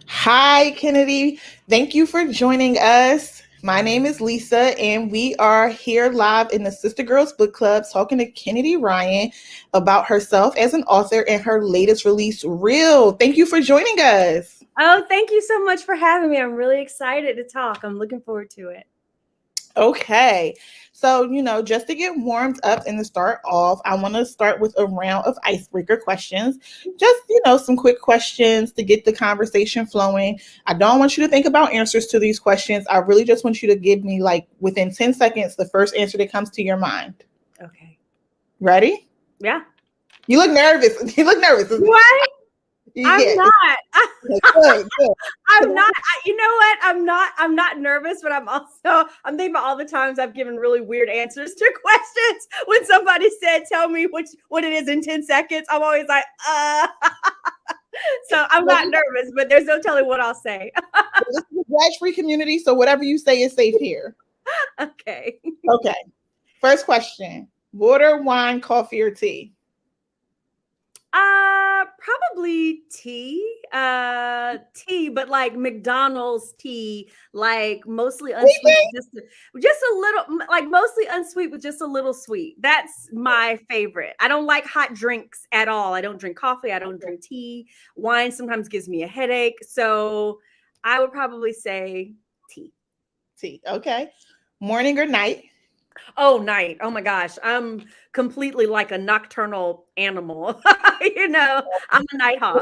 Hi, Kennedy. Thank you for joining us. My name is Lisa, and we are here live in the Sistah Girls book club talking to Kennedy Ryan about herself as an author and her latest release, Real. Thank you for joining us. Oh, thank you so much for having me. I'm really excited to talk. I'm looking forward to it. Okay. So, just to get warmed up and to start off, I want to start with a round of icebreaker questions. Just, some quick questions to get the conversation flowing. I don't want you to think about answers to these questions. I really just want you to give me, like, within 10 seconds, the first answer that comes to your mind. Okay. Ready? Yeah. You look nervous. You look nervous. What? I'm not. Good, good. I'm not. You know what? I'm not nervous, but I'm thinking about all the times I've given really weird answers to questions. When somebody said, "Tell me what it is in 10 seconds," I'm always like, So I'm not nervous, but there's no telling what I'll say. This is a judge-free community, so whatever you say is safe here. Okay. Okay. First question: water, wine, coffee, or tea? Probably tea. Tea, but like McDonald's tea, like mostly unsweet, just a little, like mostly unsweet with just a little sweet. That's my favorite. I don't like hot drinks at all. I don't drink coffee. I don't drink tea. Wine sometimes gives me a headache. So I would probably say tea. Tea. Okay. Morning or night? Oh, night. Oh my gosh. I'm completely like a nocturnal animal. I'm a night hawk.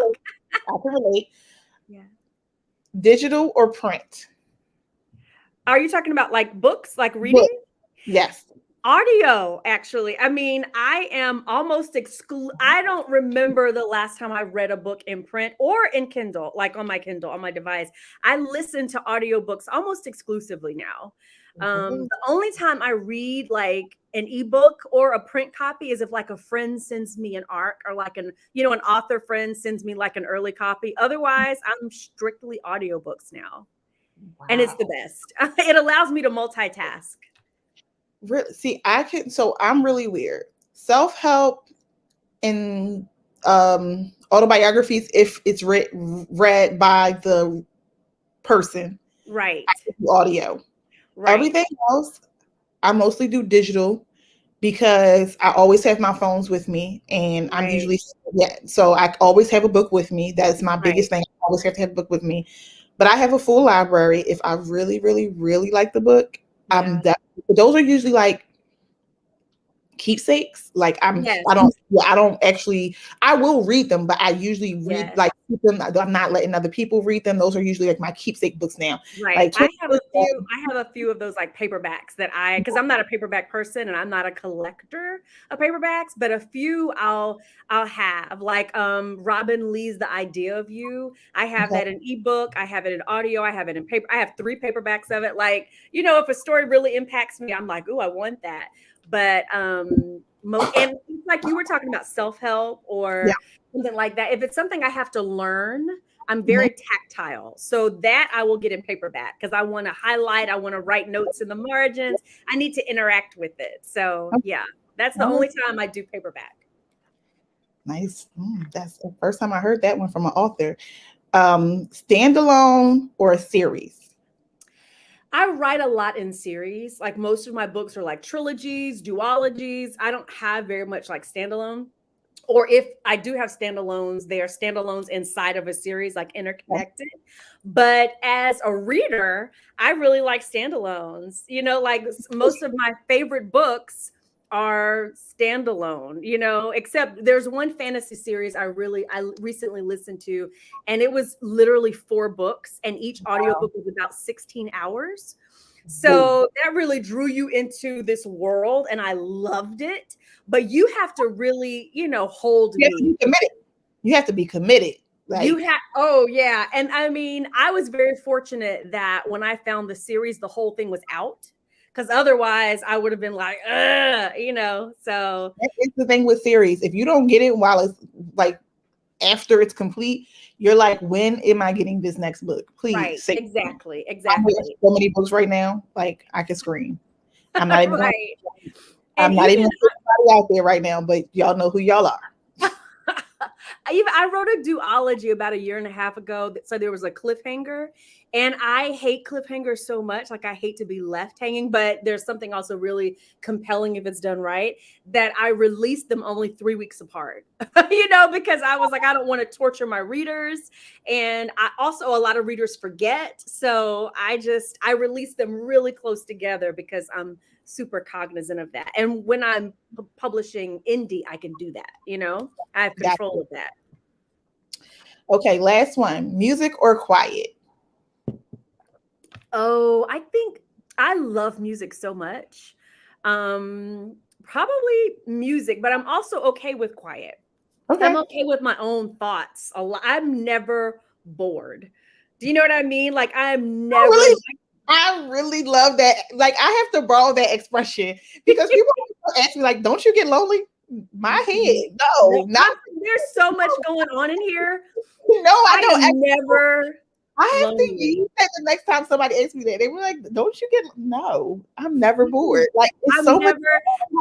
I can relate. Yeah. Digital or print? Are you talking about like books, like reading? Book. Yes. Audio, actually. I mean, I am almost I don't remember the last time I read a book in print or in Kindle, like on my Kindle, on my device. I listen to audiobooks almost exclusively now. The only time I read like an ebook or a print copy is if like a friend sends me an ARC or like an author friend sends me like an early copy. Otherwise, I'm strictly audiobooks now. Wow. And it's the best. It allows me to multitask. Really? See, so I'm really weird. Self-help and autobiographies, if it's read by the person. Right. Audio. Right. Everything else, I mostly do digital because I always have my phones with me, and I'm usually, so I always have a book with me. That's my biggest thing. I always have to have a book with me. But I have a full library. If I really, really, really like the book, those are usually like keepsakes. Like I will read them, but I usually read like keep them. I'm not letting other people read them. Those are usually like my keepsake books now. Right. Like I have a few of those like paperbacks because I'm not a paperback person and I'm not a collector of paperbacks, but a few I'll have like Robin Lee's The Idea of You. I have that in ebook, I have it in audio, I have it in paper. I have 3 paperbacks of it. Like, if a story really impacts me, I'm like, "Ooh, I want that." But and like you were talking about self-help or something like that. If it's something I have to learn, I'm very tactile. So that I will get in paperback because I want to highlight, I want to write notes in the margins. I need to interact with it. So yeah, that's the only time I do paperback. Nice. That's the first time I heard that one from an author. Standalone or a series? I write a lot in series. Like most of my books are like trilogies, duologies. I don't have very much like standalone. Or if I do have standalones, they are standalones inside of a series, like interconnected. But as a reader, I really like standalones. Like most of my favorite books are standalone, except there's one fantasy series I recently listened to, and it was literally 4 books, and each audiobook was about 16 hours. So that really drew you into this world, and I loved it. But you have to really, hold me. You have to be committed. Oh yeah. And I mean, I was very fortunate that when I found the series, the whole thing was out. Because otherwise I would have been like, so. It's the thing with series. If you don't get it while it's like after it's complete, you're like, when am I getting this next book? Please. Right. Exactly. I'm reading so many books right now. Like I can scream. I'm not even I'm not even putting anybody out there right now, but y'all know who y'all are. I wrote a duology about 1.5 years ago. So there was a cliffhanger, and I hate cliffhangers so much. Like, I hate to be left hanging, but there's something also really compelling if it's done right, that I released them only 3 weeks apart, because I was like, I don't want to torture my readers. And I also, a lot of readers forget. So I release them really close together because I'm super cognizant of that. And when I'm publishing indie, I can do that. I have control of that. Okay, last one. Music or quiet? Oh, I think I love music so much. Probably music, but I'm also okay with quiet. Okay. I'm okay with my own thoughts a lot. I'm never bored. Do you know what I mean? Like, I'm never. I really love that. Like, I have to borrow that expression because people ask me, like, don't you get lonely? My head, no, not. There's so much going on in here. No, I don't. Never. I have to use that the next time somebody asks me that. They were like, don't you get? No, I'm never bored. Like, it's much.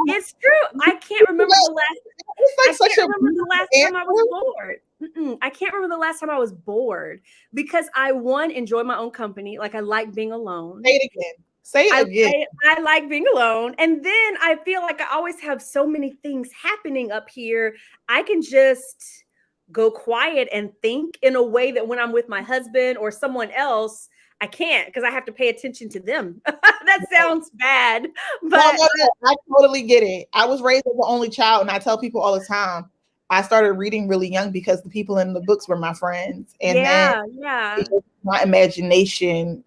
It's true. I can't remember the last. It's like the last time I was bored. I can't remember the last time I was bored because I enjoy my own company. Like, I like being alone. Say it again. Say it again. I like being alone. And then I feel like I always have so many things happening up here. I can just go quiet and think in a way that when I'm with my husband or someone else, I can't, because I have to pay attention to them. That sounds bad, but I totally get it. I was raised as the only child, and I tell people all the time, I started reading really young because the people in the books were my friends. And then my imagination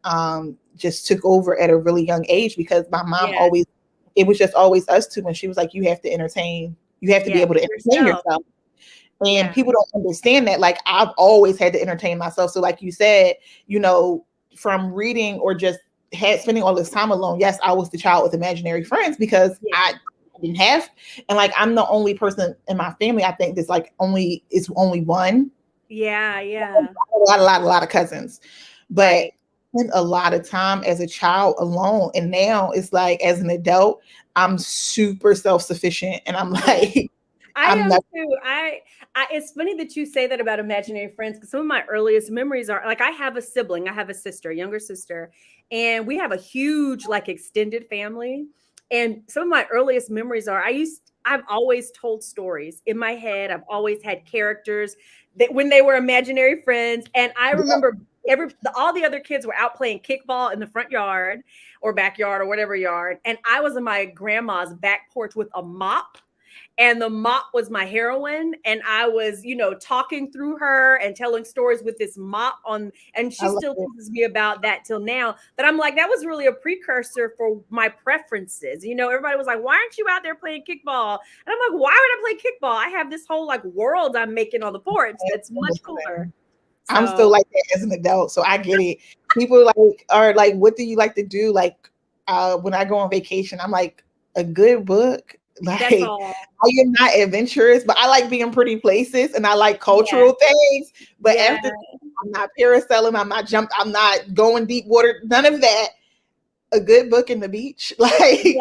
just took over at a really young age because my mom it was just always us two. And she was like, you have to entertain. You have to be able to entertain yourself. And people don't understand that. Like, I've always had to entertain myself. So like you said, from reading or just spending all this time alone. Yes, I was the child with imaginary friends because I didn't have, and like, I'm the only person in my family, I think, that's like only one. Yeah. A lot of cousins, but spent a lot of time as a child alone. And now it's like, as an adult, I'm super self-sufficient, and I'm like, I am too. It's funny that you say that about imaginary friends, because some of my earliest memories are like, I have a sibling, I have a sister, a younger sister, and we have a huge, like, extended family. And some of my earliest memories are I've always told stories in my head. I've always had characters that when they were imaginary friends. And I remember all the other kids were out playing kickball in the front yard or backyard or whatever yard. And I was in my grandma's back porch with a mop. And the mop was my heroine. And I was, talking through her and telling stories with this mop on. And she still teases me about that till now. But I'm like, that was really a precursor for my preferences. Everybody was like, why aren't you out there playing kickball? And I'm like, why would I play kickball? I have this whole like world I'm making on the porch that's much cooler. So, I'm still like that as an adult. So I get it. People are like, what do you like to do? Like, when I go on vacation, I'm like, a good book. Like, I am not adventurous, but I like being pretty places and I like cultural things. But after I'm not parasailing, I'm not going deep water, none of that. A good book in the beach. Like,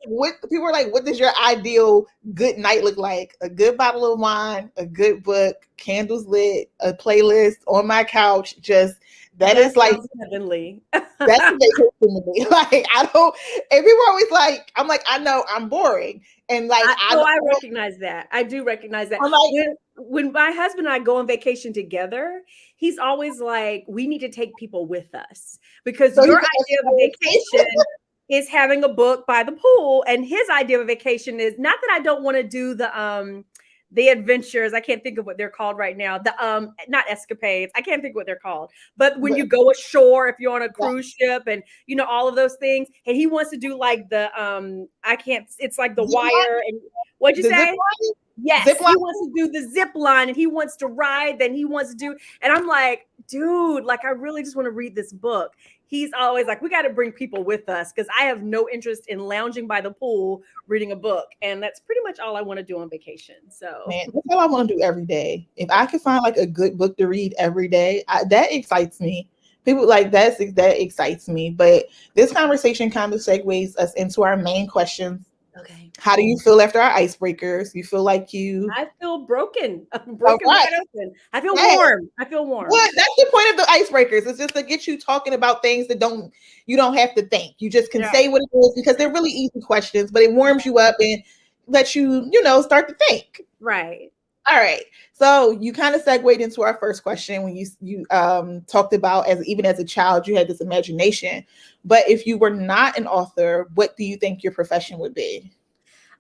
what people are like, what does your ideal good night look like? A good bottle of wine, a good book, candles lit, a playlist on my couch, that is like heavenly. That's what they took to me. Like, I don't, and people are always like, I'm like, I know I'm boring. And like, I recognize that. I do recognize that. I'm like, when my husband and I go on vacation together, he's always like, we need to take people with us because your idea of a vacation is having a book by the pool. And his idea of a vacation is not that I don't want to do the adventures. I can't think of what they're called right now. Not escapades. I can't think of what they're called. But when you go ashore, if you're on a cruise ship and all of those things, and he wants to do like it's like the wire and what'd you say? Yes, he wants to do the zip line and he wants to ride, then he wants to do, and I'm like, dude, like, I really just want to read this book. He's always like, we got to bring people with us because I have no interest in lounging by the pool reading a book. And that's pretty much all I want to do on vacation. So man, that's all I want to do every day. If I could find like a good book to read every day, that excites me. People like that excites me. But this conversation kind of segues us into our main questions Okay. How do you feel after our icebreakers? You feel like you I feel broken. I'm all broken right. wide open. I feel Hey, warm. I feel warm. what? That's the point of the icebreakers. It's just to get you talking about things that you don't have to think. You just can say Right. what it is because they're really easy questions, but it warms you up and lets you, start to think. Right. All right. So you kind of segued into our first question when you talked about as a child you had this imagination. But if you were not an author, what do you think your profession would be?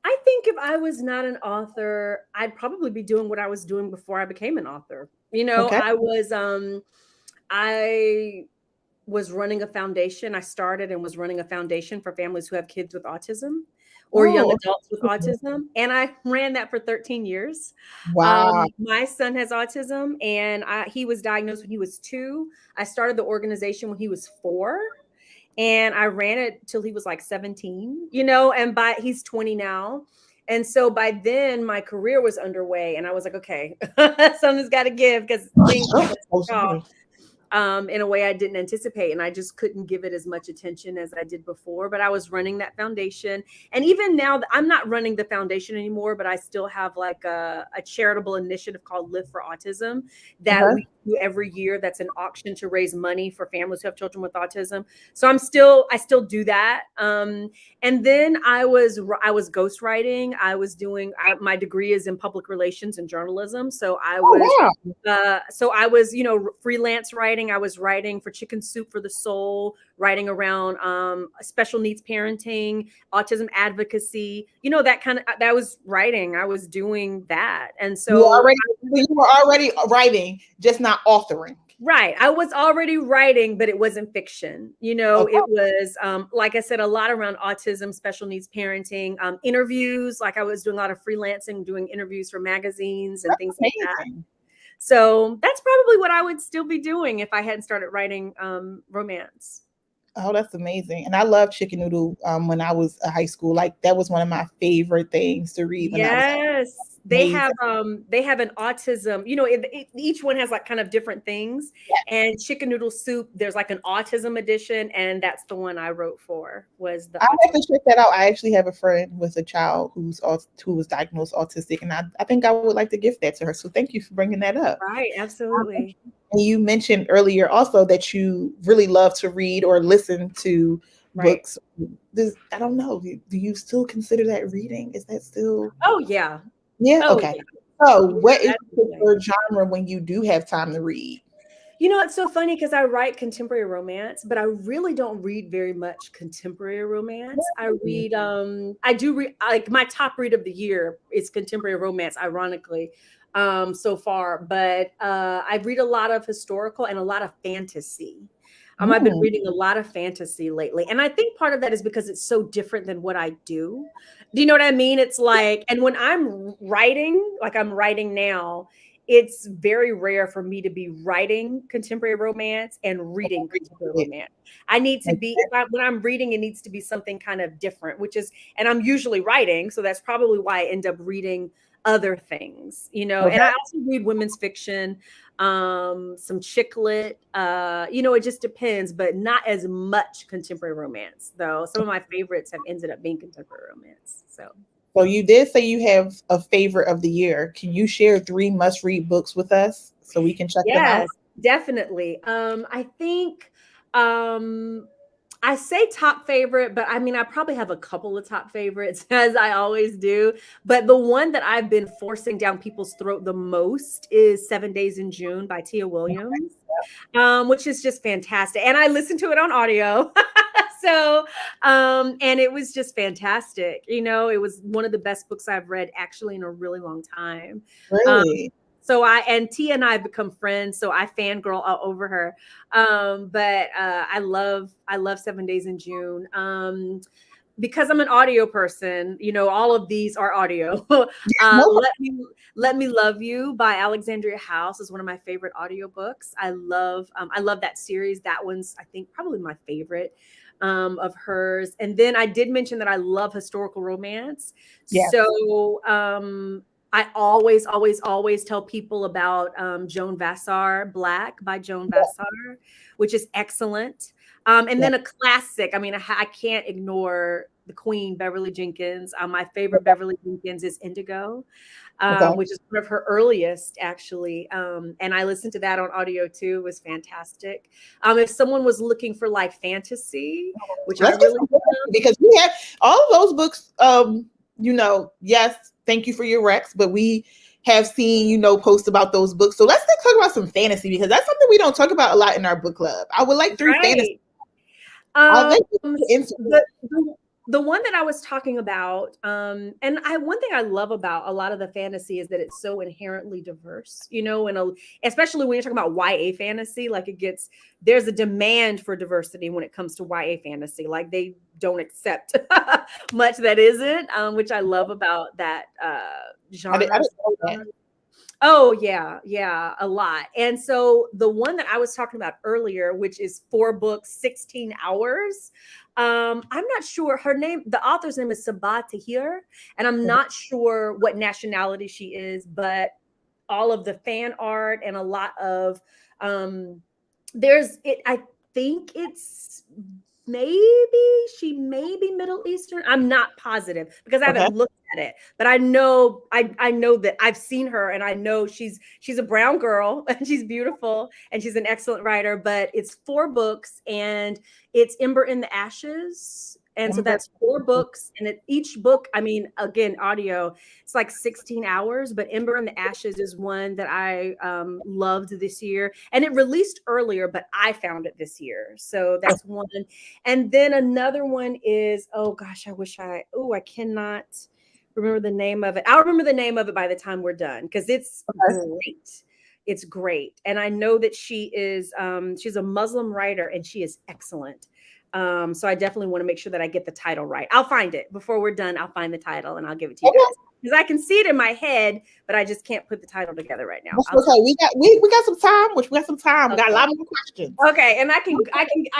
I think if I was not an author, I'd probably be doing what I was doing before I became an author. Okay. I was running a foundation. I started and was running a foundation for families who have kids with autism or young Oh, adults with okay. autism. And I ran that for 13 years. Wow. My son has autism and he was diagnosed when he was 2. I started the organization when he was 4 and I ran it till he was like 17, and he's 20 now. And so by then my career was underway and I was like, okay, something's got to give because things kind of Oh, took off sorry. in a way I didn't anticipate. And I just couldn't give it as much attention as I did before. But I was running that foundation. And even now, I'm not running the foundation anymore, but I still have like a charitable initiative called Live for Autism that Uh-huh. we do every year. That's an auction to raise money for families who have children with autism. So I still do that. And then I was ghostwriting. I was doing, my degree is in public relations and journalism. Oh, wow. So I was, freelance writing. I was writing for Chicken Soup for the Soul, writing around special needs parenting, autism advocacy, that was writing. I was doing that. And so You were already writing, just not authoring. right. I was already writing, but it wasn't fiction. Okay. It was, like I said, a lot around autism, special needs parenting, interviews. Like I was doing a lot of freelancing, doing interviews for magazines and That's things like that. amazing. So that's probably what I would still be doing if I hadn't started writing romance. Oh, that's amazing. And I love Chicken Noodle when I was in high school. Like that was one of my favorite things to read when I was Yes, amazing. they have an autism. Each one has like kind of different things. And Chicken Noodle Soup, there's like an autism edition, and that's the one I wrote for. Was the I have autism? to check that out. I actually have a friend with a child who was diagnosed autistic, and I think I would like to gift that to her. So thank you for bringing that up. Right, absolutely. And you mentioned earlier also that you really love to read or listen to Right. books. I don't know. Do you still consider that reading? Is that still? Oh yeah. Yeah. Oh Okay. yeah. So, Yeah, what is your absolutely. preferred genre when you do have time to read? It's so funny because I write contemporary romance, but I really don't read very much contemporary romance. I do read, like my top read of the year is contemporary romance, ironically, so far. But I read a lot of historical and a lot of fantasy. I've been Mm, reading a lot of fantasy lately. And I think part of that is because it's so different than what I do. Do you know what I mean? It's like, and when I'm writing, like I'm writing now, it's very rare for me to be writing contemporary romance and reading contemporary romance. I need to be, when I'm reading, it needs to be something kind of different, and I'm usually writing. So that's probably why I end up reading other things, okay. and I also read women's fiction, some chick lit, it just depends, but not as much contemporary romance, though. Some of my favorites have ended up being contemporary romance. So you did say you have a favorite of the year. Can you share 3 must-read books with us so we can check them out? Yes, definitely. I think I say top favorite, but I mean, I probably have a couple of top favorites as I always do. But the one that I've been forcing down people's throat the most is 7 Days in June by Tia Williams, which is just fantastic. And I listened to it on audio. So, and it was just fantastic. It was one of the best books I've read actually in a really long time. Um, Really? and Tia and I have become friends, so I fangirl all over her. But I love 7 Days in June. Because I'm an audio person, all of these are audio. No. Let Me Love You by Alexandria House is one of my favorite audiobooks. I love that series. That one's, I think, probably my favorite of hers. And then I did mention that I love historical romance. Yeah. So I always, always, always tell people about Joan Vassar, Black by Joan Vassar, which is excellent. And Yeah. then a classic. I mean, I can't ignore the queen, Beverly Jenkins. My favorite Beverly Jenkins is Indigo, Okay. which is one of her earliest, actually. And I listened to that on audio too. It was fantastic. If someone was looking for like fantasy, which I Let's get really some love. because we have all of those books. Yes, thank you for your Rex, but we have seen, posts about those books. So let's talk about some fantasy because that's something we don't talk about a lot in our book club. I would like three fantasy. Right. Into The one that I was talking about, and one thing I love about a lot of the fantasy is that it's so inherently diverse, and especially when you're talking about YA fantasy, like there's a demand for diversity when it comes to YA fantasy. Like they don't accept much that isn't, which I love about that genre. I didn't know that. Oh yeah, a lot. And so the one that I was talking about earlier, which is 4 books, 16 hours. I'm not sure her name. The author's name is Sabah Tahir, and I'm not sure what nationality she is, but all of the fan art and a lot of I think it's she may be Middle Eastern. I'm not positive because I haven't looked at it, but I know that I've seen her and I know she's a brown girl and she's beautiful and she's an excellent writer. But it's 4 books and it's Ember in the Ashes. And so that's 4 books, and each book, I mean, again, audio, it's like 16 hours, but Ember in the Ashes is one that I loved this year. And it released earlier, but I found it this year. So that's one. And then another one is, oh gosh, I cannot remember the name of it. I'll remember the name of it by the time we're done because it's great. It's great. And I know that she's a Muslim writer and she is excellent. So I definitely want to make sure that I get the title right. I'll find it before we're done. I'll find the title and I'll give it to you guys because I can see it in my head, but I just can't put the title together right now. Okay, we got some time. We got some time. We got a lot more questions. Okay, and I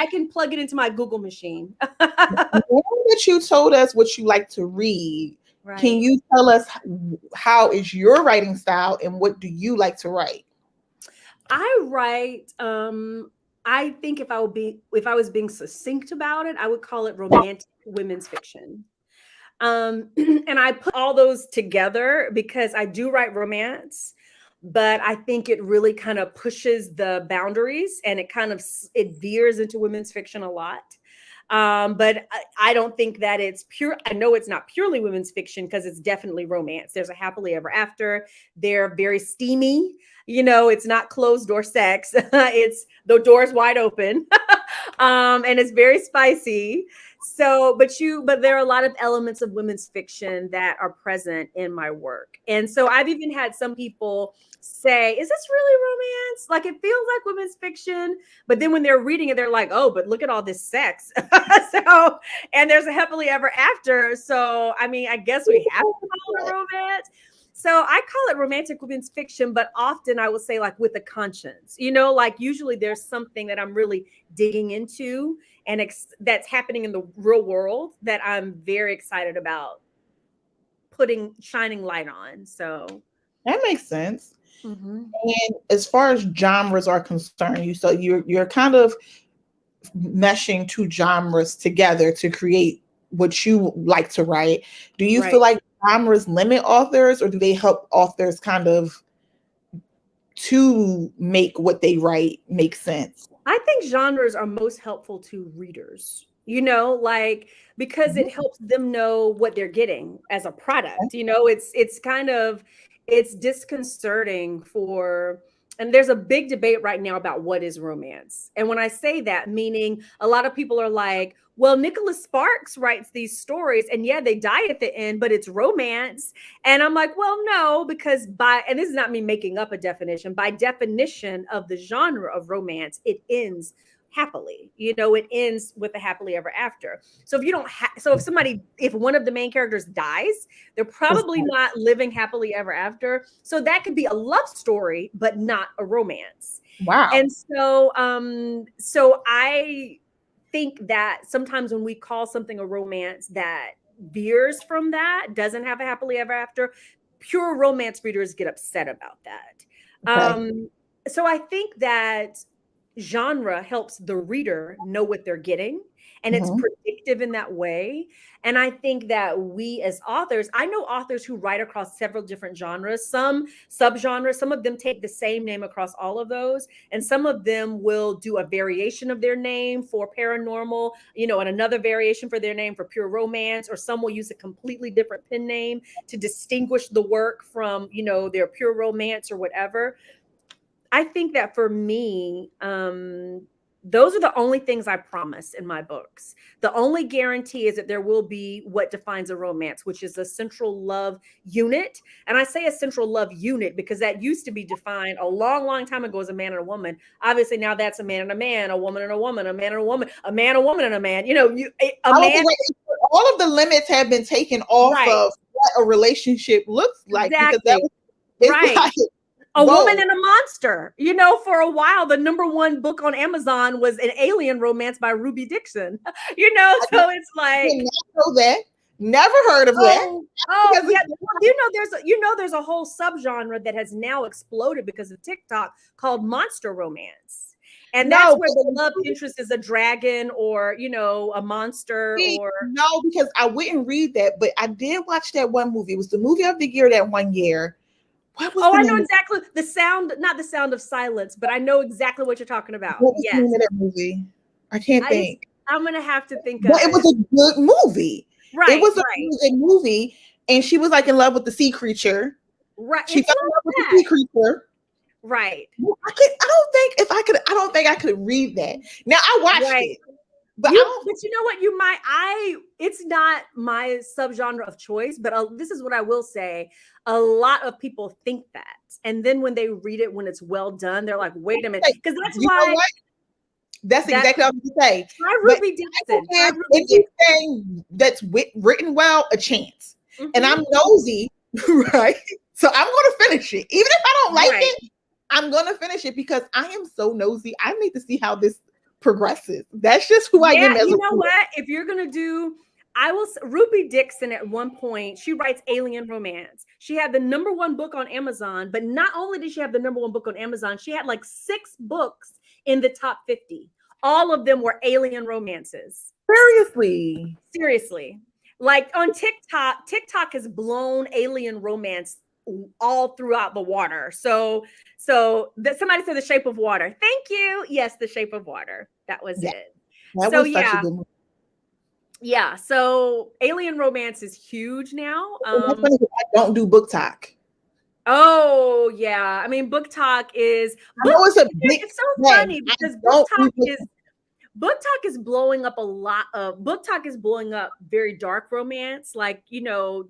can plug it into my Google machine. That you told us what you like to read. Right. Can you tell us how is your writing style and what do you like to write? I write. I think if I was being succinct about it, I would call it romantic women's fiction. And I put all those together because I do write romance, but I think it really kind of pushes the boundaries and it veers into women's fiction a lot. But I don't think that it's pure. I know it's not purely women's fiction because it's definitely romance. There's a happily ever after. They're very steamy. It's not closed door sex. It's the door's wide open. And it's very spicy. So, but there are a lot of elements of women's fiction that are present in my work. And so I've even had some people say, is this really romance? Like it feels like women's fiction, but then when they're reading it, they're like, oh, but look at all this sex. And there's a happily ever after. So, I mean, I guess we have to call it romance. So I call it romantic women's fiction, but often I will say like with a conscience, like usually there's something that I'm really digging into and that's happening in the real world that I'm very excited about shining light on. So that makes sense. Mm-hmm. And as far as genres are concerned, you're kind of meshing 2 genres together to create what you like to write. Do you feel like genres limit authors or do they help authors kind of to make what they write make sense? I think genres are most helpful to readers, because it helps them know what they're getting as a product. It's disconcerting and there's a big debate right now about what is romance. And when I say that, meaning a lot of people are like, well, Nicholas Sparks writes these stories and they die at the end, but it's romance. And I'm like, well, no, because and this is not me making up a definition, by definition of the genre of romance, it ends happily, it ends with a happily ever after. So if you don't if one of the main characters dies, they're probably not living happily ever after. So that could be a love story, but not a romance. Wow. And so I think that sometimes when we call something a romance that veers from that, doesn't have a happily ever after, pure romance readers get upset about that. Okay. So I think that genre helps the reader know what they're getting, and it's Mhm. predictive in that way. And I think that we as authors, I know authors who write across several different genres, some subgenres, some of them take the same name across all of those, and some of them will do a variation of their name for paranormal, and another variation for their name for pure romance, or some will use a completely different pen name to distinguish the work from, their pure romance or whatever. I think that for me, those are the only things I promise in my books. The only guarantee is that there will be what defines a romance, which is a central love unit. And I say a central love unit because that used to be defined a long, long time ago as a man and a woman. Obviously, now that's a man and a man, a woman and a woman, a man and a woman, a man, a woman, and a man. A I don't man. think all of the limits have been taken off Right. of what a relationship looks like, because that Exactly. was, it's Right. like, A whoa. woman and a monster. For a while, the number one book on Amazon was an alien romance by Ruby Dixon. So it's I like, did not know that. Never heard of that. oh Because yeah. There's a whole subgenre that has now exploded because of TikTok called monster romance. And that's where the love interest is a dragon or, a monster or no, because I wouldn't read that, but I did watch that one movie. It was the movie of the year that one year. What was the I name? know exactly the sound, not the sound of silence, but I know exactly what you're talking about. What was Yes. the name of that movie? I can't think. I'm gonna have to think But of it was it. a good movie. Right. It was a good movie, and she was like in love with the sea creature. Right. She fell in love with the sea creature. Right. I don't think I could read that. Now I watched it. But you know what? It's not my subgenre of choice, but this is what I will say. A lot of people think that. And then when they read it, when it's well done, they're like, wait a minute. Because that's why. That's exactly what I was going to say. Try Ruby Dixon. Anything that's written well, a chance. Mm-hmm. And I'm nosy, right? So I'm going to finish it. Even if I don't like it, I'm going to finish it because I am so nosy. I need to see how this progresses. That's just who I am. You know what? If you're gonna do, Ruby Dixon at one point, she writes alien romance. She had the number one book on Amazon, but not only did she have the number one book on Amazon, she had like 6 books in the top 50. All of them were alien romances. Seriously. Like on TikTok has blown alien romance all throughout the water. So somebody said The Shape of Water. Thank you. Yes, The Shape of Water. That was it. That was such a good movie. Yeah. So alien romance is huge now. I don't do book talk. Oh yeah. I mean, book talk is. It's so funny because book talk is blowing up a lot of. Book talk is blowing up very dark romance, like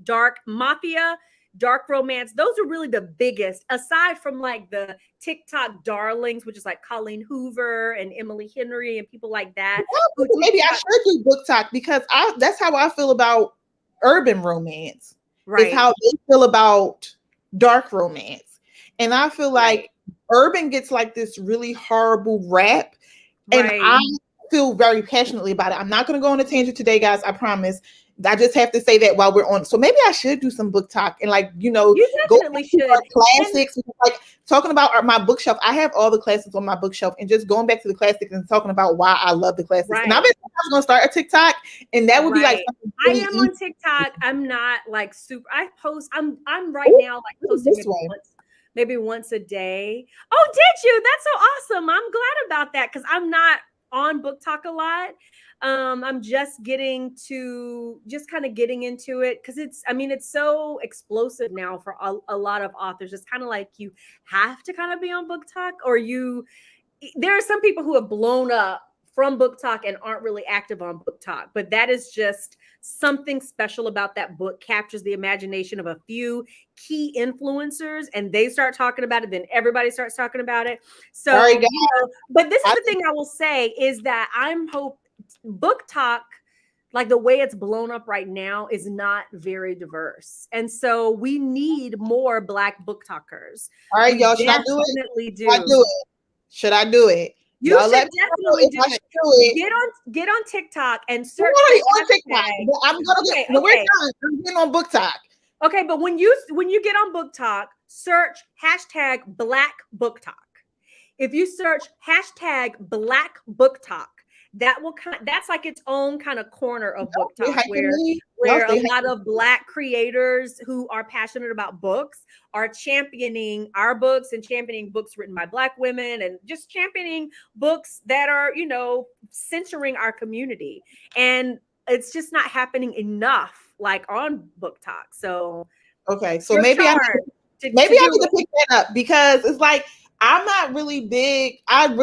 dark mafia. Dark romance, those are really the biggest, aside from like the TikTok darlings, which is like Colleen Hoover and Emily Henry and people like that. Maybe I should do book talk because that's how I feel about urban romance. Right. It's how they feel about dark romance. And I feel like urban gets like this really horrible rap. And I feel very passionately about it. I'm not going to go on a tangent today, guys. I promise. I just have to say that while we're on. So maybe I should do some book talk and you definitely should. Classics, like talking about my bookshelf. I have all the classics on my bookshelf and just going back to the classics and talking about why I love the classics. And I was going to start a TikTok, and that would be like. Really I am on TikTok. I'm not like super. I post. I'm right now like posting maybe once a day. Oh, did you? That's so awesome. I'm glad about that because I'm not on book talk a lot. I'm just kind of getting into it because it's so explosive now for a lot of authors. It's kind of like you have to kind of be on book talk, or there are some people who have blown up from book talk and aren't really active on book talk, but that is just something special about that book. Captures the imagination of a few key influencers and they start talking about it, then everybody starts talking about it. So but this is the thing I will say is that book talk, like the way it's blown up right now, is not very diverse. And so we need more Black book talkers. All right, y'all, should I do it? Should I do it? You should definitely do it. Get on TikTok and search. I'm on TikTok. I'm gonna get when we're done. I'm getting on book talk. Okay, but when you get on book talk, search #Black Book Talk. if you search hashtag Black Book Talk, that will that's like its own kind of corner of book They talk hyping where me. a lot of Black creators who are passionate about books are championing our books and championing books written by Black women and just championing books that are, you know, centering our community. And it's just not happening enough like on book talk. So okay, so maybe I need to pick that up, because it's like I'm not really big. I'm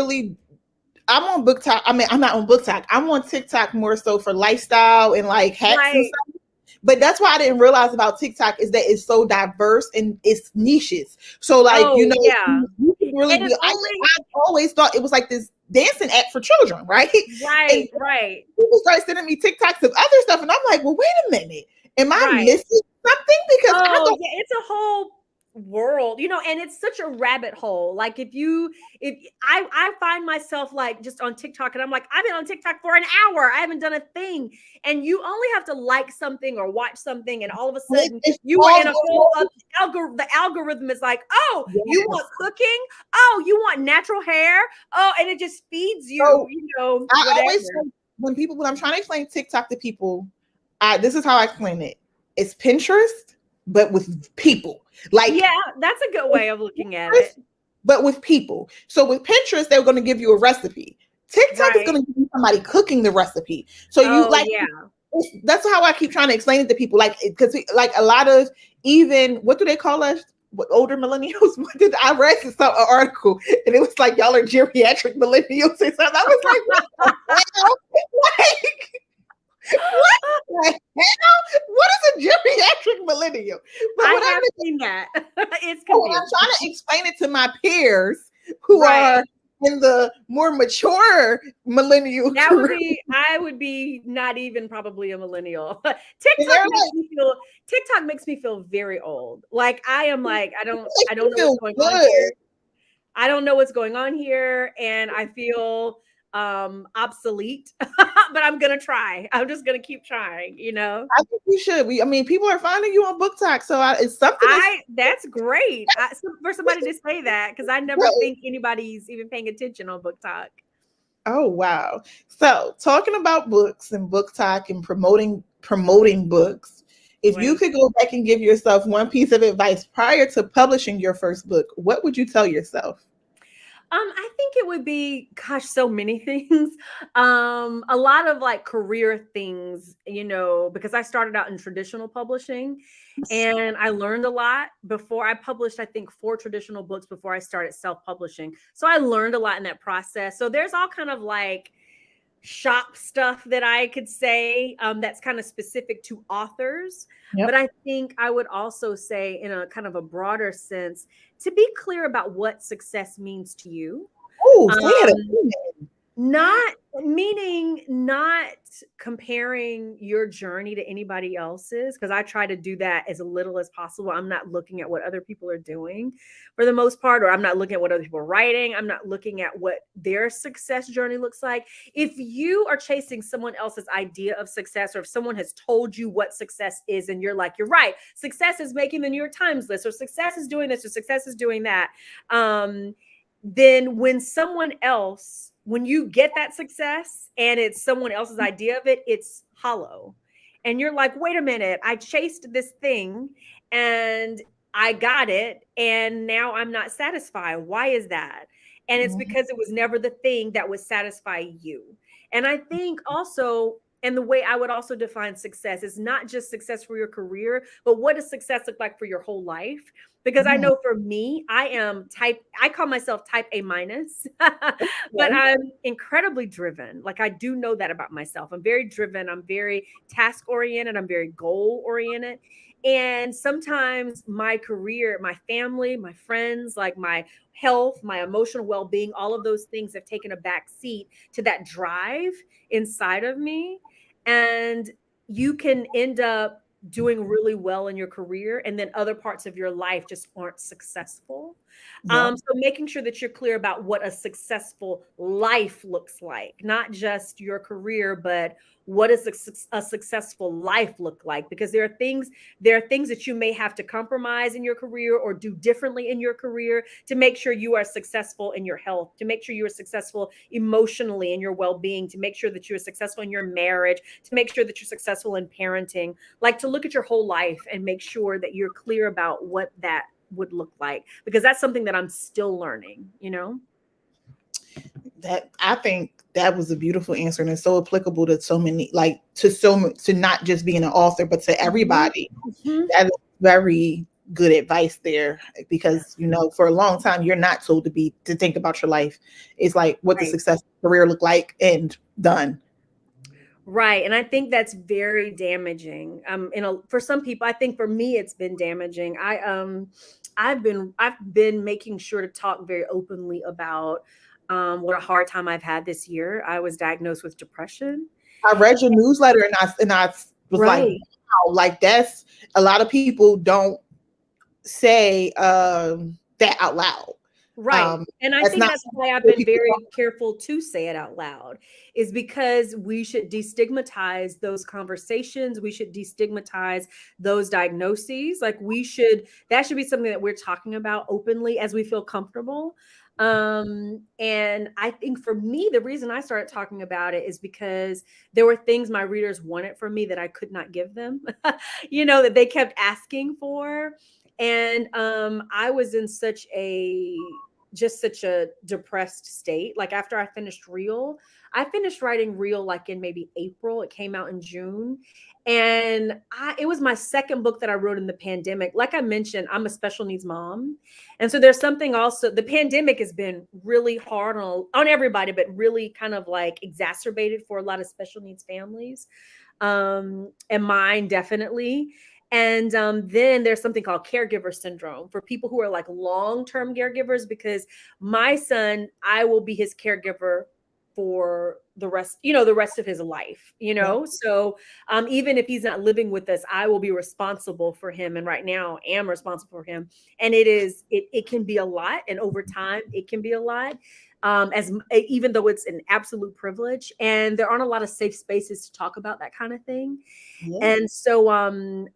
on book talk. I mean, I'm not on book talk. I'm on TikTok more so for lifestyle and like hacks and stuff. But that's why I didn't realize about TikTok is that it's so diverse and it's niches. So like, you know, you can really be. I always thought it was like this dancing app for children, right? Right, and right. People start sending me TikToks of other stuff, and I'm like, well, wait a minute, am I missing something? Because I don't. Yeah, it's a whole world, you know, and it's such a rabbit hole. Like if I find myself like just on TikTok and I'm like, I've been on TikTok for an hour, I haven't done a thing. And you only have to like something or watch something, and all of a sudden you are in a whole the algorithm is like, oh, you want cooking, oh, you want natural hair, oh, and it just feeds you, so, you know, I always say, when I'm trying to explain TikTok to people, this is how I explain it. It's Pinterest, but with people. Like, yeah, that's a good way of looking at it. But with people. So with Pinterest, they're going to give you a recipe. TikTok is going to give you somebody cooking the recipe. So that's how I keep trying to explain it to people. Like, because like a lot of, even, what do they call us? Older millennials? I read an article and it was like, y'all are geriatric millennials or something. I was like, what the hell? What is a geriatric millennial? But I have seen that. It's confusing. I'm trying to explain it to my peers who are in the more mature millennial. I would be not even probably a millennial. TikTok makes me feel very old. Like I am like, I don't know what's going on here. I don't know what's going on here. And I feel obsolete, but I'm gonna try. I'm just gonna keep trying, you know. I think you should. I mean, people are finding you on book talk, so it's something. That's great for somebody to say that, because I never think anybody's even paying attention on book talk. Oh wow! So talking about books and book talk and promoting books, if you could go back and give yourself one piece of advice prior to publishing your first book, what would you tell yourself? I think it would be, gosh, so many things. A lot of like career things, you know, because I started out in traditional publishing and I learned a lot before I published, I think 4 traditional books before I started self-publishing. So I learned a lot in that process. So there's all kind of like shop stuff that I could say that's kind of specific to authors. But I think I would also say, in a kind of a broader sense, to be clear about what success means to you. Not comparing your journey to anybody else's, because I try to do that as little as possible. I'm not looking at what other people are doing for the most part, or I'm not looking at what other people are writing. I'm not looking at what their success journey looks like. If you are chasing someone else's idea of success, or if someone has told you what success is and you're like, you're right, success is making the New York Times list, or success is doing this, or success is doing that, then when you get that success and it's someone else's idea of it, it's hollow. And you're like, wait a minute, I chased this thing and I got it, and now I'm not satisfied. Why is that? And it's because it was never the thing that would satisfy you. And I think also, and the way I would also define success is not just success for your career, but what does success look like for your whole life? Because I know for me, I call myself type A minus, but I'm incredibly driven. Like I do know that about myself. I'm very driven. I'm very task oriented. I'm very goal oriented. And sometimes my career, my family, my friends, like my health, my emotional well-being, all of those things have taken a back seat to that drive inside of me. And you can end up doing really well in your career, and then other parts of your life just aren't successful. So making sure that you're clear about what a successful life looks like, not just your career, but what does a successful life look like? Because there are things that you may have to compromise in your career or do differently in your career to make sure you are successful in your health, to make sure you are successful emotionally in your well-being, to make sure that you are successful in your marriage, to make sure that you're successful in parenting, like to look at your whole life and make sure that you're clear about what that would look like, because that's something that I'm still learning, you know? That, I think that was a beautiful answer, and it's so applicable to so many, like to not just being an author, but to everybody. Mm-hmm. That is very good advice there, because for a long time you're not told to think about your life. It's like, what does Right. success career look like, and done. Right. And I think that's very damaging. For some people, I think for me it's been damaging. I've been making sure to talk very openly about what a hard time I've had this year. I was diagnosed with depression. I read your newsletter, and I was like, Right. wow, like that's a lot of people don't say that out loud. Right. And I That's think not that's why I've something been people very don't. careful to say it out loud, is because we should destigmatize those conversations. We should destigmatize those diagnoses. Like that should be something that we're talking about openly as we feel comfortable. And I think for me, the reason I started talking about it is because there were things my readers wanted from me that I could not give them, that they kept asking for. And I was in such a depressed state. Like after I finished writing Real like in maybe April. It came out in June. And it was my second book that I wrote in the pandemic. Like I mentioned, I'm a special needs mom. And so there's something also, the pandemic has been really hard on everybody, but really kind of like exacerbated for a lot of special needs families. And mine definitely. And then there's something called Caregiver Syndrome for people who are like long-term caregivers, because my son, I will be his caregiver for the rest of his life, Yeah. So even if he's not living with us, I will be responsible for him. And right now am responsible for him. And it can be a lot. And over time, it can be a lot. Even though it's an absolute privilege, and there aren't a lot of safe spaces to talk about that kind of thing. Yeah. And so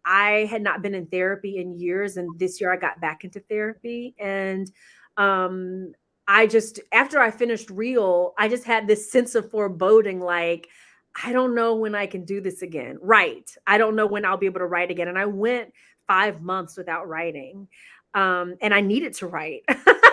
I had not been in therapy in years, and this year I got back into therapy. And after I finished Real, I just had this sense of foreboding, like, I don't know when I can do this again. Right. I don't know when I'll be able to write again. And I went 5 months without writing. And I needed to write,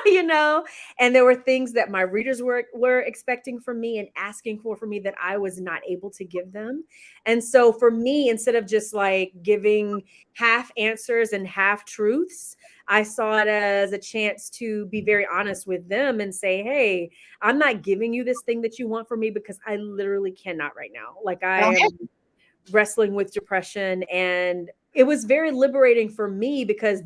and there were things that my readers were expecting from me and asking for me that I was not able to give them. And so for me, instead of just like giving half answers and half truths, I saw it as a chance to be very honest with them and say, hey, I'm not giving you this thing that you want from me because I literally cannot right now. Like I I don't am wrestling with depression. And it was very liberating for me, because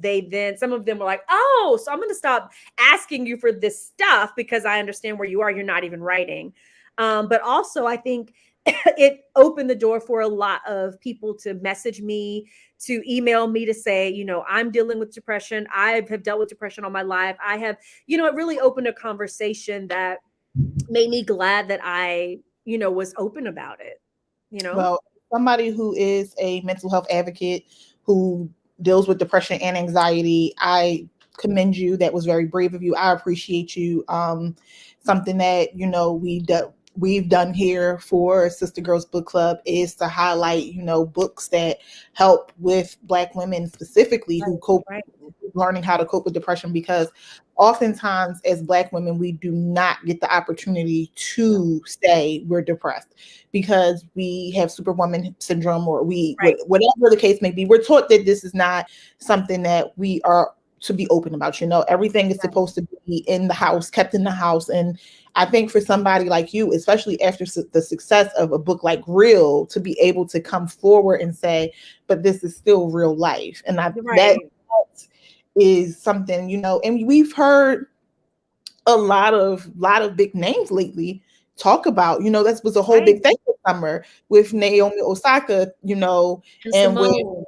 some of them were like, oh, so I'm going to stop asking you for this stuff because I understand where you are. You're not even writing. But also I think it opened the door for a lot of people to message me, to email me, to say, I'm dealing with depression. I have dealt with depression all my life. It really opened a conversation that made me glad that I, was open about it, Well, somebody who is a mental health advocate who deals with depression and anxiety, I commend you. That was very brave of you. I appreciate you. Something that we've done here for Sistah Girls Book Club is to highlight books that help with Black women specifically who cope Right. learning how to cope with depression, because oftentimes as Black women we do not get the opportunity to say we're depressed because we have superwoman syndrome, or Right. whatever the case may be. We're taught that this is not something that we are to be open about. Everything is supposed to be in the house, kept in the house. And I think for somebody like you, especially after the success of a book like Real, to be able to come forward and say, but this is still real life. And that Right. is something, and we've heard a lot of big names lately talk about, that was a whole Right. big thing this summer with Naomi Osaka, And and Simone.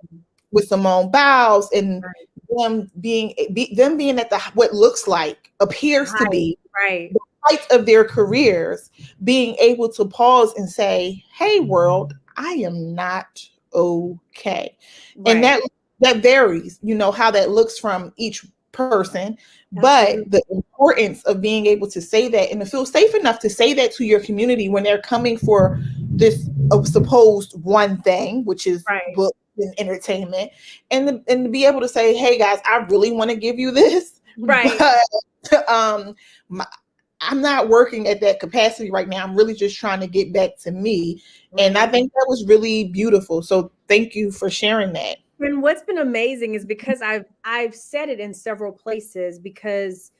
with Simone Biles, and Right. them being at the what looks like appears to Right. be Right. the height of their careers, being able to pause and say, "Hey, world, I am not okay," and Right. that varies. You know how that looks from each person, but Absolutely. the importance of being able to say that and to feel safe enough to say that to your community when they're coming for this supposed one thing, which is Right. books and entertainment, and to be able to say, "Hey guys, I really want to give you this, Right. but my, I'm not working at that capacity right now. I'm really just trying to get back to me." And I Right. think that was really beautiful. So thank you for sharing that. And what's been amazing is because I've said it in several places, because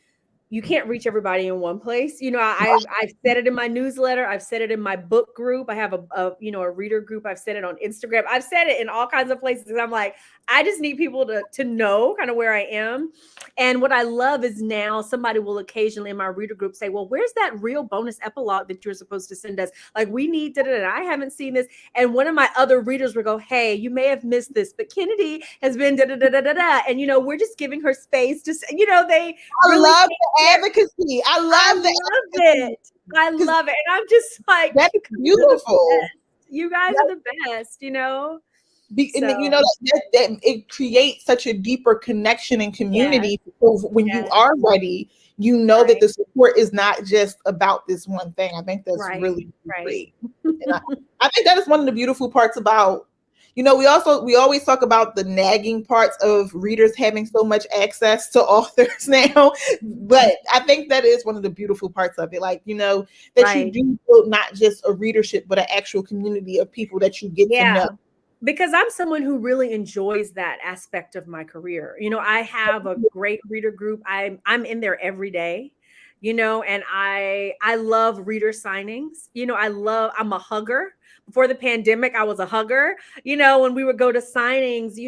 you can't reach everybody in one place. I've said it in my newsletter. I've said it in my book group. I have a reader group. I've said it on Instagram. I've said it in all kinds of places. I'm like, I just need people to know kind of where I am. And what I love is now somebody will occasionally in my reader group say, well, where's that real bonus epilogue that you're supposed to send us? Like, we need da. I haven't seen this. And one of my other readers will go, hey, you may have missed this, but Kennedy has been da. And, we're just giving her space. Just, they I really love the advocacy. I I love the love advocacy it. I because love it. And I'm just like, that's you guys are the beautiful. best. You guys are the best. And then, So, that it creates such a deeper connection and yes, community. So when you yes, are ready, you know that right, the support is not just about this one thing. I think that's right, really right. great. And I think that is one of the beautiful parts about, we always talk about the nagging parts of readers having so much access to authors now, but I think that is one of the beautiful parts of it. Like, that you Right. do build not just a readership, but an actual community of people that you get to Yeah. know. Because I'm someone who really enjoys that aspect of my career. I have a great reader group. I'm in there every day, and I love reader signings. I'm a hugger. Before the pandemic, I was a hugger. When we would go to signings,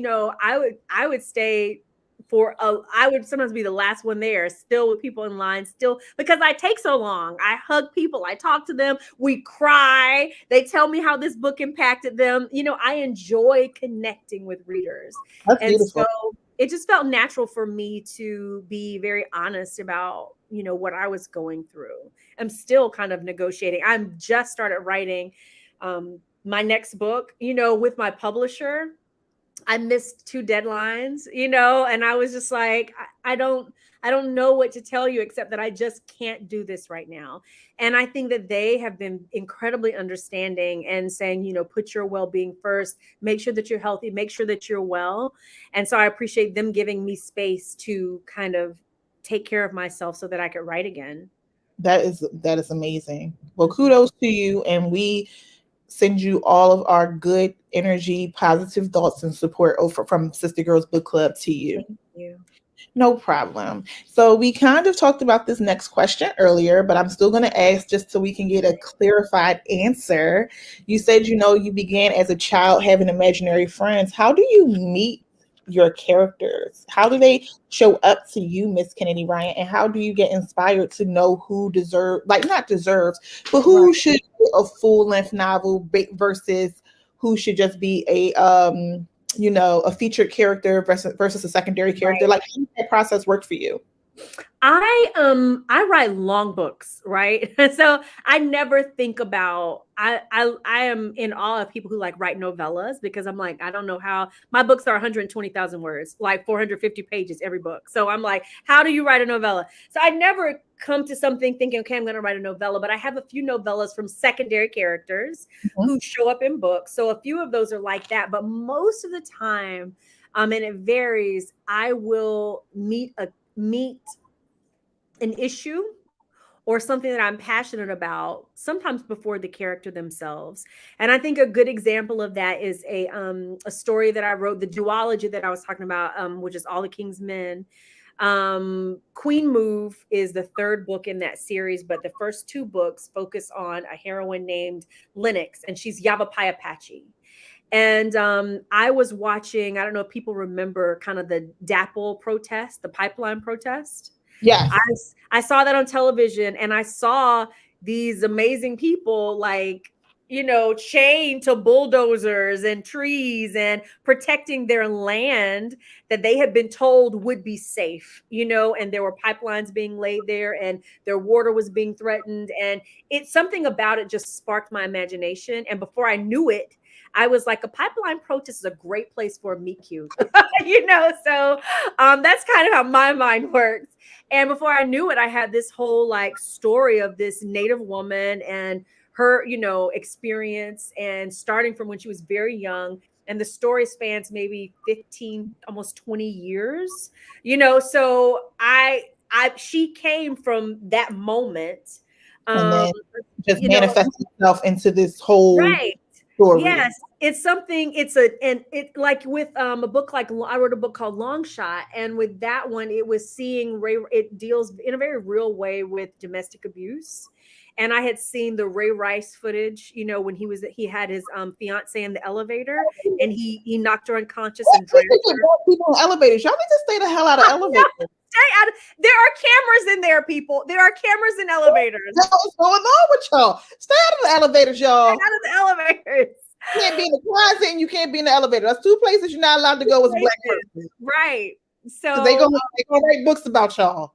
I would stay I would sometimes be the last one there, still with people in line, still because I take so long. I hug people, I talk to them, we cry, they tell me how this book impacted them. I enjoy connecting with readers. That's And so beautiful. it just felt natural for me to be very honest about, what I was going through. I'm still kind of negotiating. I'm just started writing my next book, with my publisher. I missed two deadlines, and I was just like, I don't know what to tell you except that I just can't do this right now. And I think that they have been incredibly understanding and saying, put your well-being first, make sure that you're healthy, make sure that you're well. And so I appreciate them giving me space to kind of take care of myself so that I could write again. That is amazing. Well, Mhm. kudos to you, and we send you all of our good energy, positive thoughts, and support over from Sister Girls Book Club to you. Thank you. No problem. So we kind of talked about this next question earlier, but I'm still going to ask just so we can get a clarified answer. You said, you began as a child having imaginary friends. How do you meet your characters? How do they show up to you, Miss Kennedy Ryan? And how do you get inspired to know who not deserves, but Right. who should get a full length novel versus who should just be a featured character versus a secondary character? Right. Like, how does that process work for you? I write long books, right? So I never think about I am in awe of people who like write novellas, because I'm like, I don't know how my books are 120,000 words, like 450 pages every book. So I'm like, how do you write a novella? So I never come to something thinking, okay, I'm going to write a novella, but I have a few novellas from secondary characters Mhm. who show up in books. So a few of those are like that, but most of the time, and it varies, I will meet an issue or something that I'm passionate about, sometimes before the character themselves. And I think a good example of that is a story that I wrote, the duology that I was talking about, which is All the King's Men. Queen Move is the third book in that series, but the first two books focus on a heroine named Lennox, and she's Yavapai Apache. And I was watching, I don't know if people remember kind of the DAPL protest, the pipeline protest. Yes. I saw that on television, and I saw these amazing people like chained to bulldozers and trees and protecting their land that they had been told would be safe, and there were pipelines being laid there and their water was being threatened. And it's something about it just sparked my imagination. And before I knew it, I was like, a pipeline protest is a great place for a meet cute, So that's kind of how my mind works. And before I knew it, I had this whole like story of this Native woman and her, experience, and starting from when she was very young. And the story spans maybe 15, almost 20 years, so she came from that moment. And Um, then just manifest itself into this whole right. story. Yes, it's something. It like with a book, like I wrote a book called Long Shot, and with that one, it was seeing Ray. It deals in a very real way with domestic abuse, and I had seen the Ray Rice footage. When he had his fiance in the elevator, and he knocked her unconscious and drowned her. People in elevators, y'all need to stay the hell out of elevators. Stay out. There are cameras in there, people. There are cameras in elevators. What's going on with y'all? Stay out of the elevators, y'all. Stay out of the elevators. You can't be in the closet and you can't be in the elevator. That's two places you're not allowed to go as a Black person. Right. So they gonna write books about y'all.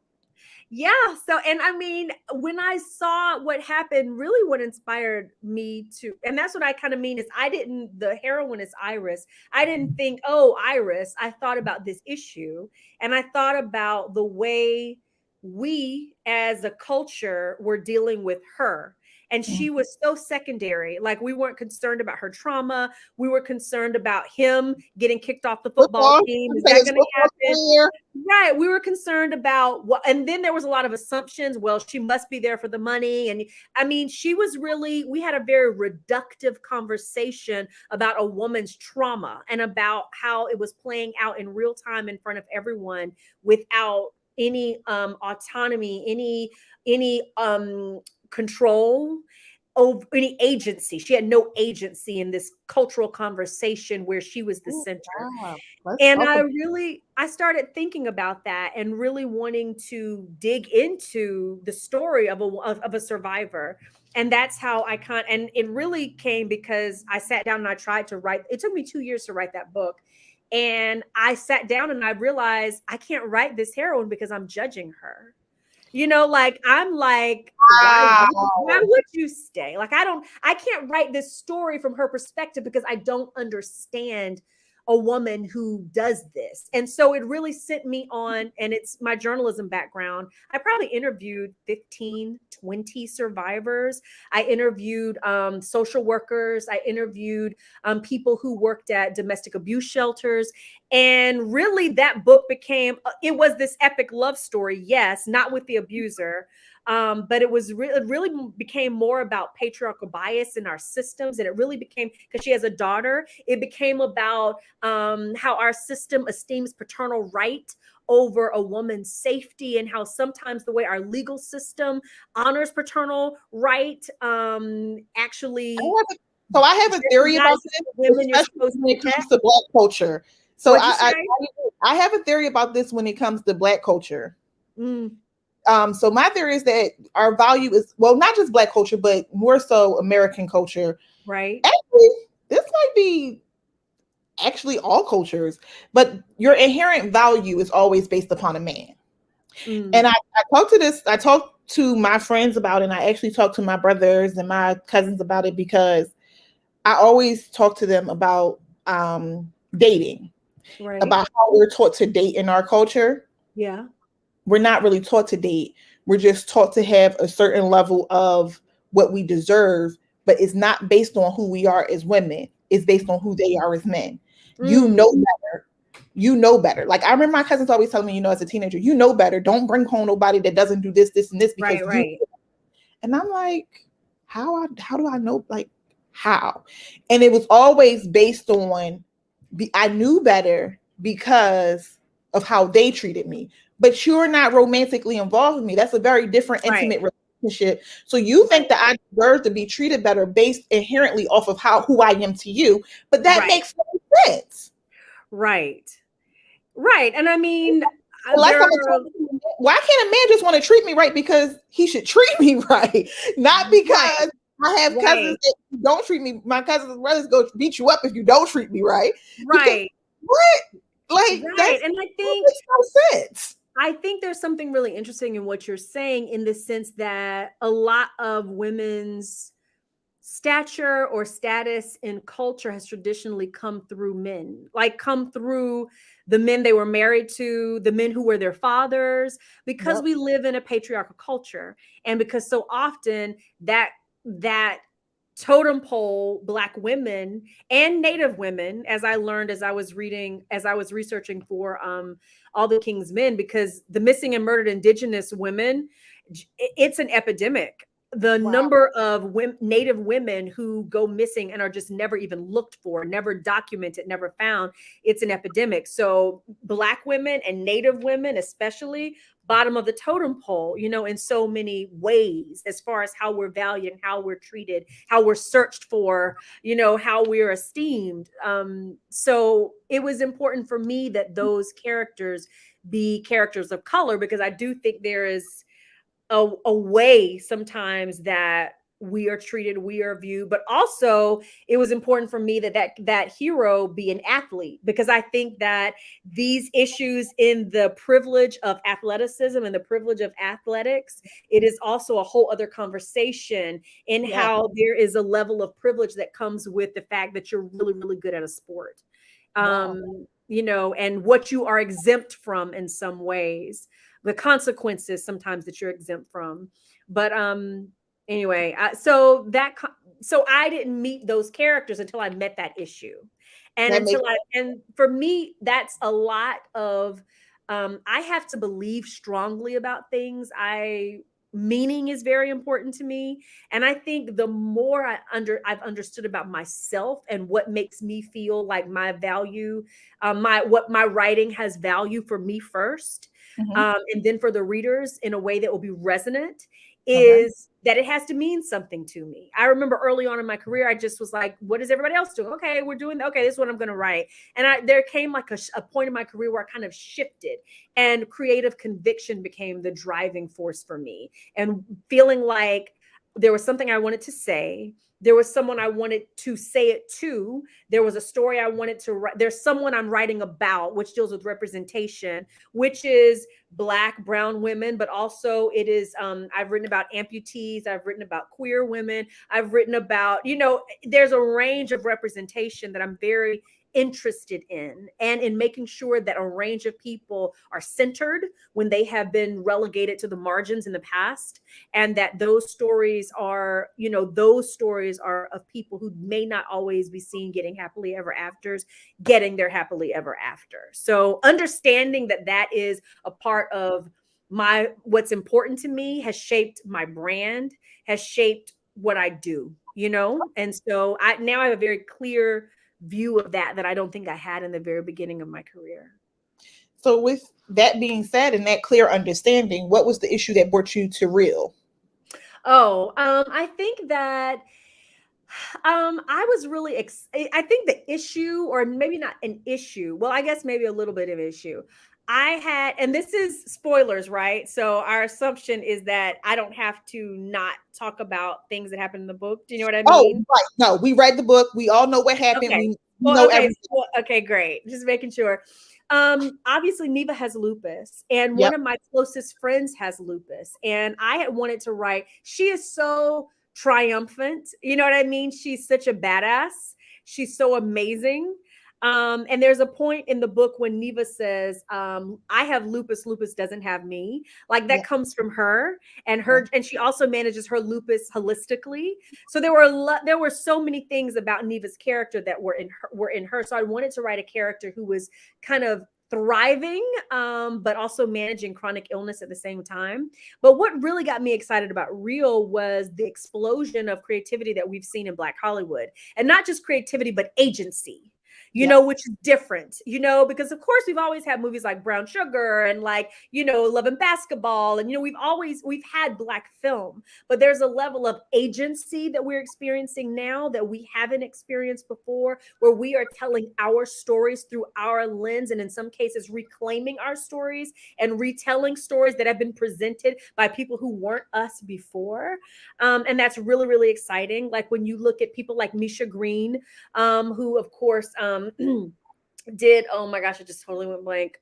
Yeah. So, and I mean, when I saw what happened, really what inspired me to, and that's what I kind of mean is the heroine is Iris. I didn't think, oh, Iris. I thought about this issue, and I thought about the way we as a culture were dealing with her. And she was so secondary. Like, we weren't concerned about her trauma. We were concerned about him getting kicked off the football team. Is that going to happen? Right. We were concerned about what, and then there was a lot of assumptions. Well, she must be there for the money. And I mean, we had a very reductive conversation about a woman's trauma and about how it was playing out in real time in front of everyone without any autonomy, any control over any agency. She had no agency in this cultural conversation where she was the center. Wow. And I started thinking about that and really wanting to dig into the story of a survivor. And that's how and it really came because I sat down and I tried to write. It took me 2 years to write that book. And I sat down and I realized I can't write this heroine because I'm judging her. I'm like, wow. why would you stay? Like, I can't write this story from her perspective because I don't understand a woman who does this. And so it really sent me on, and it's my journalism background. I probably interviewed 15, 20 survivors. I interviewed social workers. I interviewed people who worked at domestic abuse shelters. And really that book it was this epic love story. Yes, not with the abuser. But it really became more about patriarchal bias in our systems. And it really became, because she has a daughter, it became about how our system esteems paternal right over a woman's safety, and how sometimes the way our legal system honors paternal right actually. So I have a theory about this, when it comes to Black culture. So I have a theory about this when it comes to Black culture. So my theory is that our value is, well, not just Black culture, but more so American culture. Right. Actually, this might be all cultures, but your inherent value is always based upon a man. And I talked to my friends about it, and I actually talked to my brothers and my cousins about it, because I always talk to them about dating, about how we're taught to date in our culture. Yeah. We're not really taught to date. We're just taught to have a certain level of what we deserve, but it's not based on who we are as women. It's based on who they are as men. You know better. You know better. Like, I remember my cousins always telling me, as a teenager, you know better. Don't bring home nobody that doesn't do this, this, and this. Because right. And I'm like, how do I know? Like, how? And it was always based on, I knew better because of how they treated me. But you're not romantically involved with me. That's a very different, intimate relationship. So you think that I deserve to be treated better based inherently off of who I am to you. But that makes no sense. Right. And I mean, why can't a man just want to treat me right because he should treat me right? Not because I have cousins Right. that don't treat me. My cousins and brothers go beat you up if you don't treat me right. Because Right. what? Like Right. that's And that makes no sense. I think there's something really interesting in what you're saying, in the sense that a lot of women's stature or status in culture has traditionally come through men, like come through the men they were married to, the men who were their fathers, because Yep. we live in a patriarchal culture. And because so often that totem pole, Black women and Native women, as I learned as I was reading, as I was researching for All the King's Men, because the missing and murdered Indigenous women, it's an epidemic. The Wow. number of Native women who go missing and are just never even looked for, never documented, never found, it's an epidemic. So Black women and Native women, especially, bottom of the totem pole, in so many ways, as far as how we're valued and how we're treated, how we're searched for, how we're esteemed. So it was important for me that those characters be characters of color, because I do think there is a way sometimes that we are treated, we are viewed, but also it was important for me that hero be an athlete, because I think that these issues in the privilege of athleticism and the privilege of athletics, it is also a whole other conversation in Yeah. how there is a level of privilege that comes with the fact that you're really, really good at a sport. Wow. And what you are exempt from in some ways, the consequences sometimes that you're exempt from. But anyway, so I didn't meet those characters until I met that issue. And That makes and for me, that's a lot of I have to believe strongly about things. Meaning is very important to me. And I think the more I've understood about myself and what makes me feel like my value, what my writing has value for me first, mhm. and then for the readers in a way that will be resonant, Okay. is that it has to mean something to me. I remember early on in my career, I just was like, what is everybody else doing? Okay, we're doing, okay, this is what I'm going to write. And there came like a point in my career where I kind of shifted, and creative conviction became the driving force for me, and feeling like there was something I wanted to say. There was someone I wanted to say it to. There was a story I wanted to write. There's someone I'm writing about, which deals with representation, which is Black, brown women, but also it is, I've written about amputees. I've written about queer women. I've written about, there's a range of representation that I'm very interested in, and in making sure that a range of people are centered when they have been relegated to the margins in the past, and that those stories are of people who may not always be seen getting happily ever afters, getting their happily ever after. So understanding that is a part of what's important to me has shaped my brand, has shaped what I do, and so I have a very clear view of that I don't think I had in the very beginning of my career. So with that being said and that clear understanding, what was the issue that brought you to Real? I think that I was really I think the issue, or maybe not an issue, well, I guess maybe a little bit of issue. I had, and this is spoilers, right? So our assumption is that I don't have to not talk about things that happen in the book. Do you know what I Oh, mean? right. No, we read the book. We all know what happened. Okay. We Well, know okay. everything. Okay, great. Just making sure. Obviously Neva has lupus, and one Yep. of my closest friends has lupus, and I had wanted to write. She is so triumphant. You know what I mean? She's such a badass. She's so amazing. And there's a point in the book when Neva says, I have lupus, lupus doesn't have me. Like, Yeah. that comes from her, and Yeah. and she also manages her lupus holistically. So there were so many things about Neva's character that were in her. So I wanted to write a character who was kind of thriving, but also managing chronic illness at the same time. But what really got me excited about Real was the explosion of creativity that we've seen in Black Hollywood, and not just creativity, but agency. you know, which is different, you know, because of course we've always had movies like Brown Sugar and like, you know, Love and Basketball. And, you know, we've had Black film, but there's a level of agency that we're experiencing now that we haven't experienced before, where we are telling our stories through our lens, and in some cases reclaiming our stories and retelling stories that have been presented by people who weren't us before. And that's really, really exciting. Like when you look at people like Misha Green, who of course did, oh my gosh, I just totally went blank.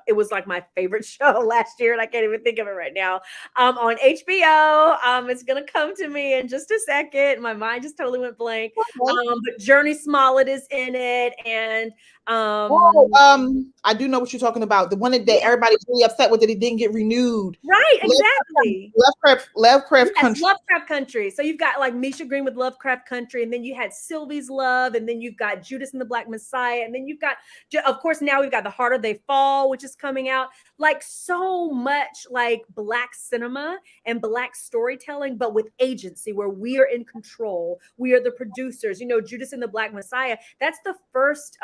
It was like my favorite show last year, and I can't even think of it right now. On HBO. It's gonna come to me in just a second. My mind just totally went blank. But Journey Smollett is in it, and I do know what you're talking about. The one that everybody's really upset with, that it didn't get renewed. Right, exactly. Lovecraft Country. Lovecraft Country. So you've got like Misha Green with Lovecraft Country, and then you had Sylvie's Love, and then you've got Judas and the Black Messiah, and then you've got, of course, now we've got The Harder They Fall, which is coming out. Like so much like Black cinema and Black storytelling, but with agency, where we are in control. We are the producers. You know, Judas and the Black Messiah, that's the first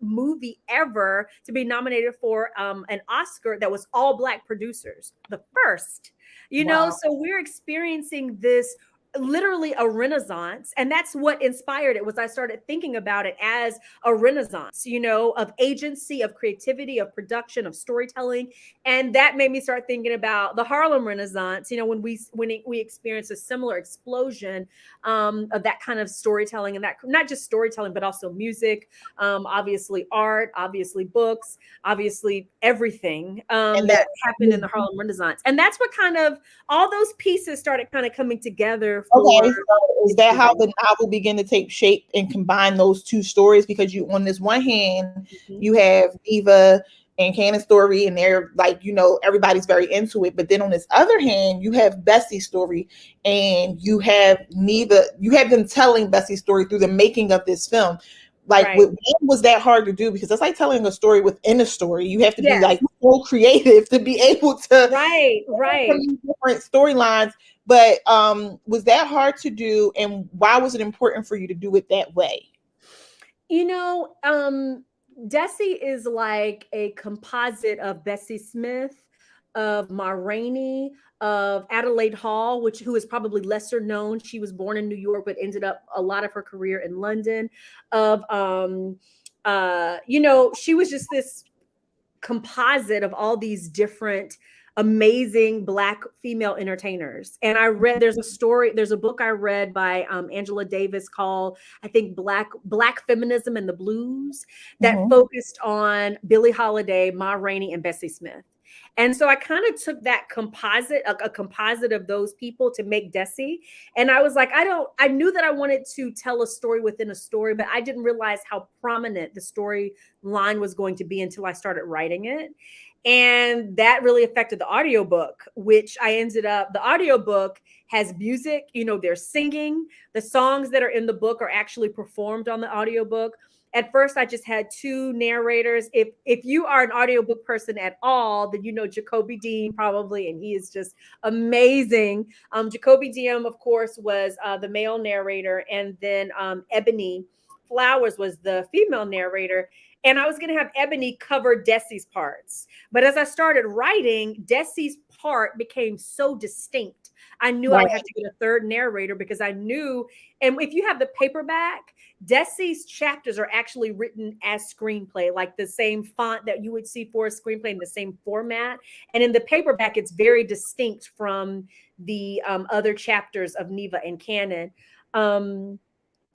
movie ever to be nominated for an Oscar that was all Black producers. The first, you know, so we're experiencing this literally a renaissance, and that's what inspired it. Was I started thinking about it as a renaissance, you know, of agency, of creativity, of production, of storytelling. And that made me start thinking about the Harlem Renaissance, you know, when we experienced a similar explosion of that kind of storytelling, and that not just storytelling but also music, obviously art, obviously books, obviously everything that happened in the Harlem Renaissance. And that's what kind of all those pieces started kind of coming together. Okay, so is that how the novel began to take shape and combine those two stories? Because you, on this one hand, you have Neva and Canon's story, and they're like, you know, everybody's very into it. But then on this other hand, you have Bessie's story, and you have Neva, you have them telling Bessie's story through the making of this film. Like, when was that hard to do? Because it's like telling a story within a story. You have to be like so creative to be able to different storylines. But was that hard to do, and why was it important for you to do it that way? You know, Desi is like a composite of Bessie Smith, of Ma Rainey, of Adelaide Hall, who is probably lesser known. She was born in New York, but ended up a lot of her career in London. Of you know, she was just this composite of all these different amazing Black female entertainers. And I read, there's a book I read by Angela Davis called, I think, Black Feminism and the Blues, that focused on Billie Holiday, Ma Rainey, and Bessie Smith. And so I kind of took that composite, a composite of those people, to make Desi. And I was like, I knew that I wanted to tell a story within a story, but I didn't realize how prominent the storyline was going to be until I started writing it. And that really affected the audiobook, which the audiobook has music, you know, they're singing. The songs that are in the book are actually performed on the audiobook. At first, I just had two narrators. If you are an audiobook person at all, then you know Jacoby Dean probably, and he is just amazing. Jacoby Dean, of course, was the male narrator, and then Ebony Flowers was the female narrator. And I was going to have Ebony cover Desi's parts. But as I started writing, Desi's part became so distinct. I knew I would have to get a third narrator, because I knew, and if you have the paperback, Desi's chapters are actually written as screenplay, like the same font that you would see for a screenplay, in the same format. And in the paperback, it's very distinct from the other chapters of Neva and Canon.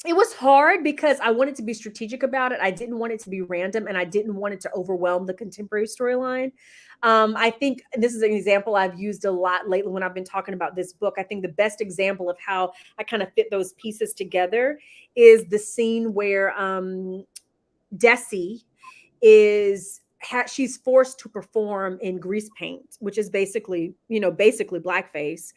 It was hard because I wanted to be strategic about it. I didn't want it to be random, and I didn't want it to overwhelm the contemporary storyline. I think this is an example I've used a lot lately when I've been talking about this book. I think the best example of how I kind of fit those pieces together is the scene where Desi she's forced to perform in grease paint, which is basically blackface.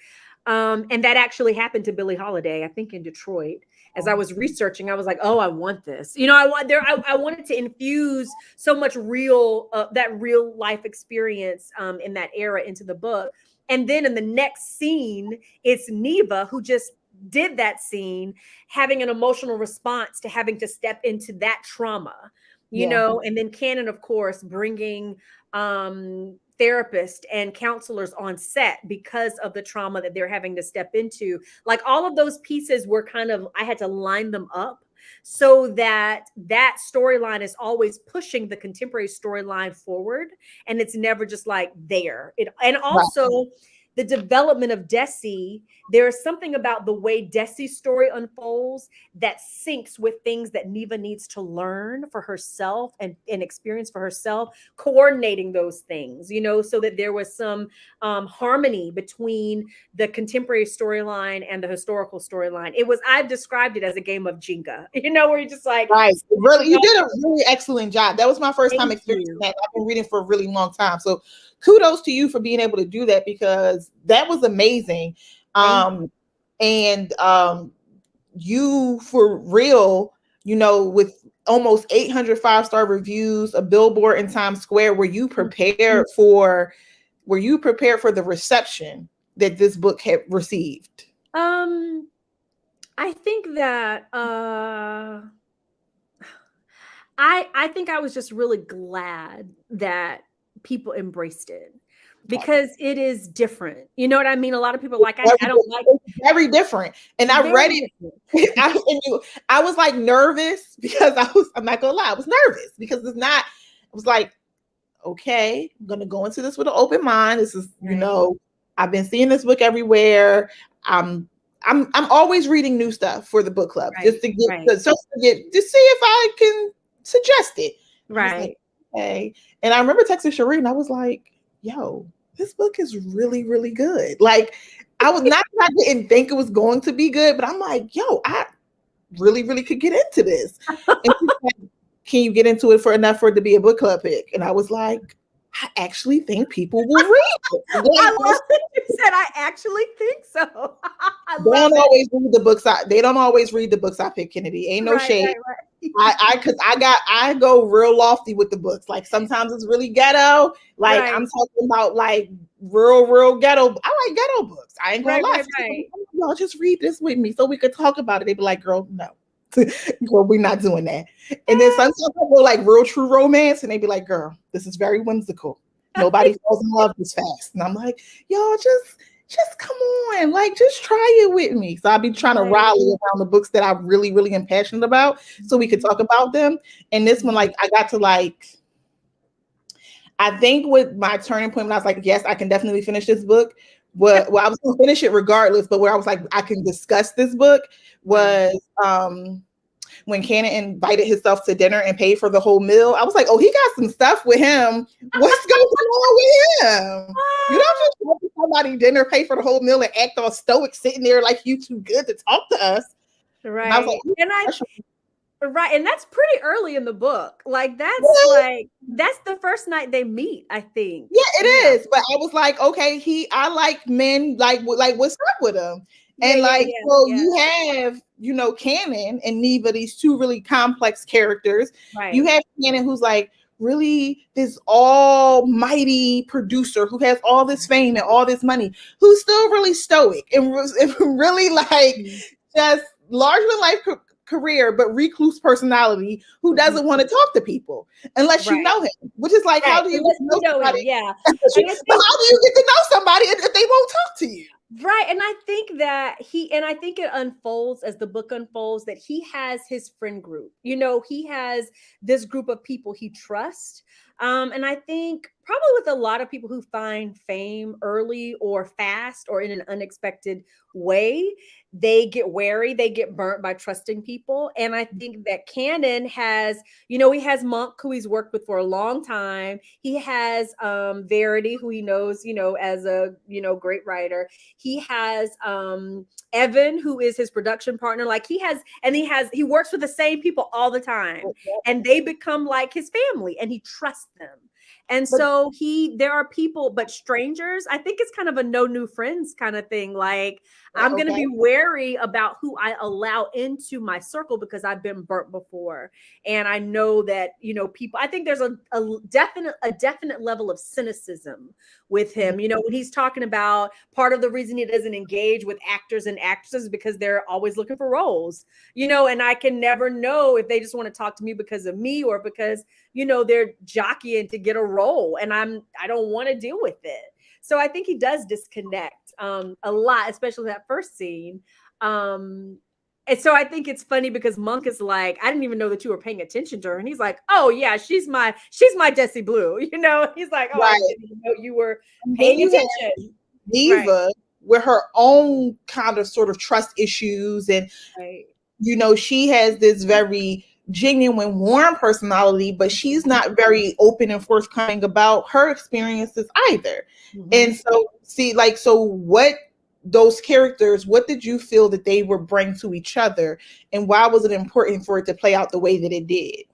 And that actually happened to Billie Holiday, I think, in Detroit. As I was researching, I was like, oh, I want this. You know, I wanted to infuse so much that real life experience in that era into the book. And then in the next scene, it's Neva, who just did that scene, having an emotional response to having to step into that trauma, and then Canon, of course, bringing therapists and counselors on set because of the trauma that they're having to step into. Like all of those pieces were I had to line them up so that storyline is always pushing the contemporary storyline forward, and it's never just like there. And also the development of Desi, there's something about the way Desi's story unfolds that syncs with things that Neva needs to learn for herself and experience for herself, coordinating those things, so that there was some harmony between the contemporary storyline and the historical storyline. I've described it as a game of Jenga, where you're just like, right. Really, you did a really excellent job. That was my first time experiencing you. that. I've been reading for a really long time. So kudos to you for being able to do that, because that was amazing. And you for real, with almost 800 5-star reviews, a billboard in Times Square, were you prepared for the reception that this book had received? I think that I think I was just really glad that people embraced it, because it is different. You know what I mean? A lot of people are like, I don't like it. Very different. And I read it. I was like nervous because I'm not gonna lie, I was nervous because I was like, okay, I'm gonna go into this with an open mind. This is, I've been seeing this book everywhere. I'm always reading new stuff for the book club, just to get to see if I can suggest it. Right. Like, okay. And I remember texting Shireen, I was like, yo, this book is really, really good. Like, I didn't think it was going to be good, but I'm like, yo, I really, really could get into this. And she's like, can you get into it for enough for it to be a book club pick? And I was like, I actually think people will read it. I love that you said, I actually think so. They don't always read the books. They don't always read the books I pick, Kennedy. Ain't no shade. I go real lofty with the books. Like sometimes it's really ghetto. Like I'm talking about like real ghetto. I like ghetto books. I ain't gonna lie. Y'all just read this with me so we could talk about it. They'd be like, girl, no. Girl, we're not doing that. And then sometimes I go like real true romance, and they'd be like, girl, this is very whimsical. Nobody falls in love this fast. And I'm like, y'all just come on, like just try it with me. So I'll be trying to rally around the books that I really, really am passionate about so we could talk about them. And this one, like I got to I think with my turning point when I was like, yes, I can definitely finish this book. Well, I was gonna finish it regardless, but where I was like, I can discuss this book was when Canon invited himself to dinner and paid for the whole meal. I was like, oh, he got some stuff with him. What's going on with him? You don't just go to somebody dinner, pay for the whole meal, and act all stoic sitting there like you too good to talk to us. Right. And I was like, and that's pretty early in the book. Like that's the first night they meet, I think. Yeah, it is. But I was like, okay, I like men, like what's up with him? And you have, Canon and Neva, these two really complex characters. Right. You have Canon, who's like really this almighty producer who has all this fame and all this money, who's still really stoic and really just larger than life career, but recluse personality who doesn't want to talk to people unless you know him, which is like, how do you know somebody? Yeah. But how do you get to know somebody if they won't talk to you? Right. And I think that I think it unfolds as the book unfolds that he has his friend group. He has this group of people he trusts. And I think probably with a lot of people who find fame early or fast or in an unexpected way, they get wary, they get burnt by trusting people. And I think that Canon has, he has Monk, who he's worked with for a long time. He has Verity, who he knows, as a, great writer. He has Evan, who is his production partner. Like he works with the same people all the time, and they become like his family, and he trusts them. And so there are people, but strangers, I think it's kind of a no new friends kind of thing. Like, I'm going to Okay. be wary about who I allow into my circle because I've been burnt before. And I know that, people, I think there's a definite level of cynicism with him. When he's talking about part of the reason he doesn't engage with actors and actresses is because they're always looking for roles, and I can never know if they just want to talk to me because of me or because, they're jockeying to get a role and I don't want to deal with it. So I think he does disconnect a lot, especially that first scene. And so I think it's funny because Monk is like, I didn't even know that you were paying attention to her. And he's like, oh yeah, she's my Jessie Blue. He's like, oh, I Right. didn't even know you were And then paying you have attention. Right. Neva with her own kind of sort of trust issues. And, Right. she has this very genuine, warm personality, but she's not very open and forthcoming about her experiences either. Mhm. And so, see, so what those characters, what did you feel that they were bring to each other? And why was it important for it to play out the way that it did?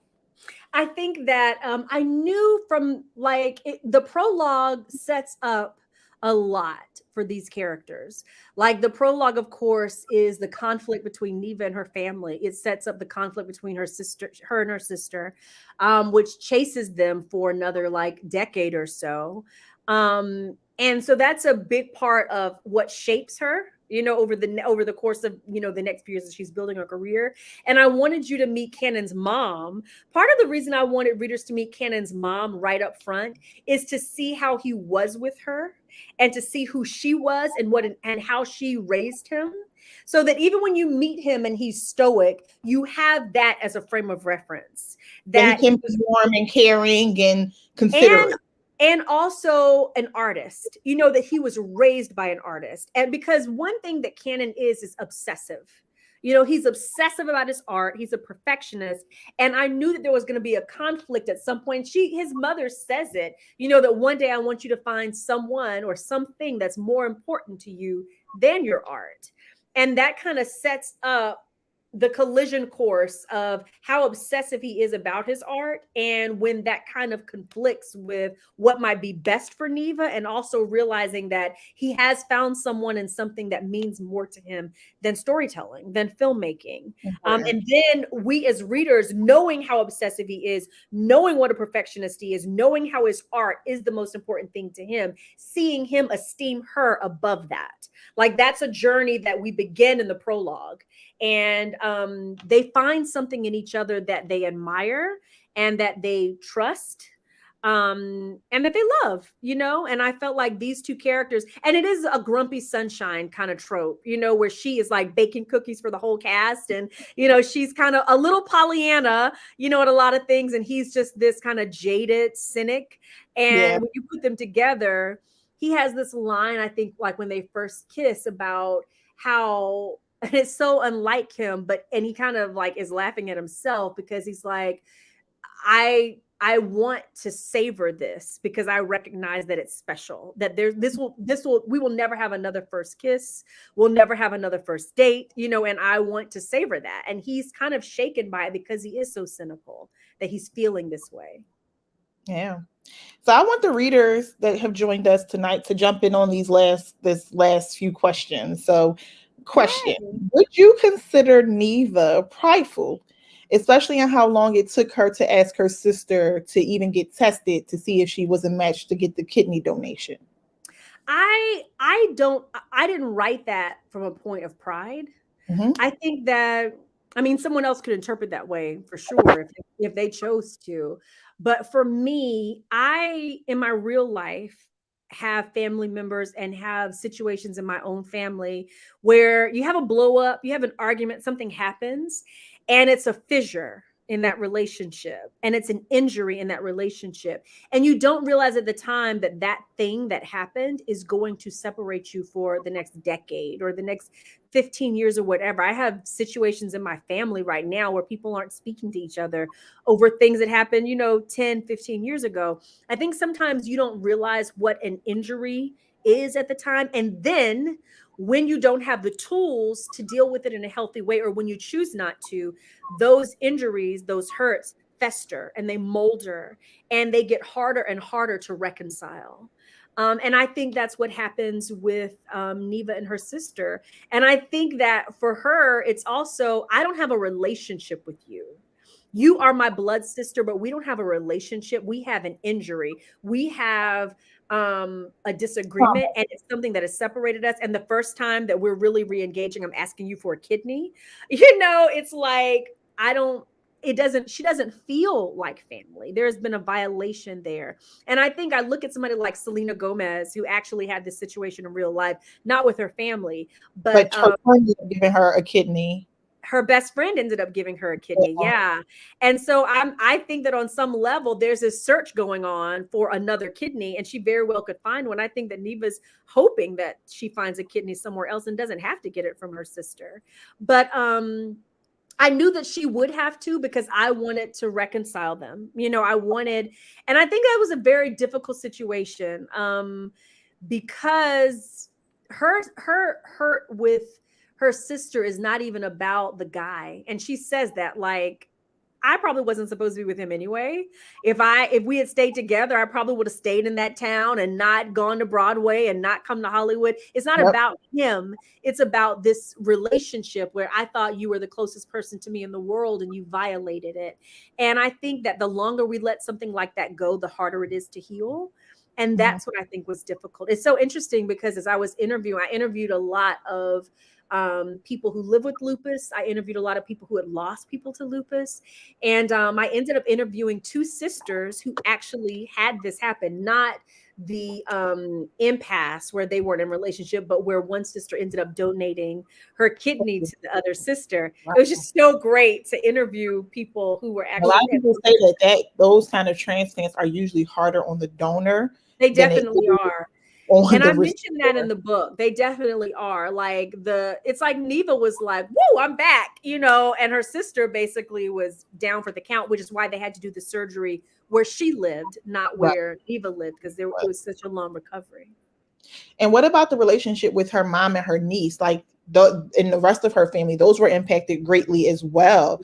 I think that I knew from the prologue sets up a lot for these characters. Like the prologue, of course, is the conflict between Neva and her family. It sets up the conflict between her and her sister, which chases them for another decade or so. And so that's a big part of what shapes her, over the course of the next few years as she's building her career. And I wanted you to meet Canon's mom. Part of the reason I wanted readers to meet Canon's mom right up front is to see how he was with her and to see who she was and how she raised him. So that even when you meet him and he's stoic, you have that as a frame of reference. That he That can be warm and caring and and considerate. and also an artist, that he was raised by an artist. And because one thing that Canon is obsessive. He's obsessive about his art. He's a perfectionist. And I knew that there was going to be a conflict at some point. His mother says it, that one day I want you to find someone or something that's more important to you than your art. And that kind of sets up the collision course of how obsessive he is about his art, and when that kind of conflicts with what might be best for Neva, and also realizing that he has found someone and something that means more to him than storytelling, than filmmaking. And then we as readers, knowing how obsessive he is, knowing what a perfectionist he is, knowing how his art is the most important thing to him, seeing him esteem her above that. That's a journey that we begin in the prologue. And they find something in each other that they admire and that they trust, and that they love, and I felt like these two characters, and it is a grumpy sunshine kind of trope, where she is like baking cookies for the whole cast, and she's kind of a little Pollyanna, at a lot of things, and he's just this kind of jaded cynic. And when you put them together, he has this line, I think, like when they first kiss, about how and it's so unlike him, and he kind of is laughing at himself because he's like, I want to savor this because I recognize that it's special, that we will never have another first kiss. We'll never have another first date, and I want to savor that. And he's kind of shaken by it because he is so cynical that he's feeling this way. Yeah. So I want the readers that have joined us tonight to jump in on this last few questions. So, question: would you consider Neva prideful, especially in how long it took her to ask her sister to even get tested to see if she was a match to get the kidney donation? I didn't write that from a point of pride. Mm-hmm. I think that, someone else could interpret that way for sure if they chose to. But for me, in my real life, have family members and have situations in my own family where you have a blow up, you have an argument, something happens, and it's a fissure in that relationship, and it's an injury in that relationship, and you don't realize at the time that that thing that happened is going to separate you for the next decade or the next 15 years or whatever. I have situations in my family right now where people aren't speaking to each other over things that happened 10, 15 years ago. I think sometimes you don't realize what an injury is at the time, and then when you don't have the tools to deal with it in a healthy way, or when you choose not to, those injuries, those hurts fester and they molder and they get harder and harder to reconcile. And I think that's what happens with Neva and her sister. And I think that for her, it's also, I don't have a relationship with you. You are my blood sister, but we don't have a relationship. We have an injury. We have a disagreement, and it's something that has separated us. And the first time that we're really re-engaging, I'm asking you for a kidney. It's like, I don't, it doesn't, she doesn't feel like family. There's been a violation there. And I think I look at somebody like Selena Gomez, who actually had this situation in real life, not with her family, but her friend ended up giving her a kidney. Her best friend ended up giving her a kidney. Yeah. And so I think that on some level, there's this search going on for another kidney, and she very well could find one. I think that Neva's hoping that she finds a kidney somewhere else and doesn't have to get it from her sister. But I knew that she would have to, because I wanted to reconcile them. I wanted, and I think that was a very difficult situation, because her with her sister is not even about the guy. And she says that, like, I probably wasn't supposed to be with him anyway. If we had stayed together, I probably would have stayed in that town and not gone to Broadway and not come to Hollywood. It's not about him. It's about this relationship where I thought you were the closest person to me in the world and you violated it. And I think that the longer we let something like that go, the harder it is to heal. And that's what I think was difficult. It's so interesting because as I was interviewing, I interviewed a lot of people who live with lupus. I interviewed a lot of people who had lost people to lupus. And I ended up interviewing two sisters who actually had this happen, not the impasse where they weren't in a relationship, but where one sister ended up donating her kidney to the other sister. It was just so great to interview people who were actually. A lot of people say that those kind of transplants are usually harder on the donor. They definitely are. And I mentioned that in the book. They definitely are. Like it's like Neva was like, whoa, I'm back, and her sister basically was down for the count, which is why they had to do the surgery where she lived, not where Neva lived, because it was such a long recovery. And what about the relationship with her mom and her niece? Like and the rest of her family, those were impacted greatly as well.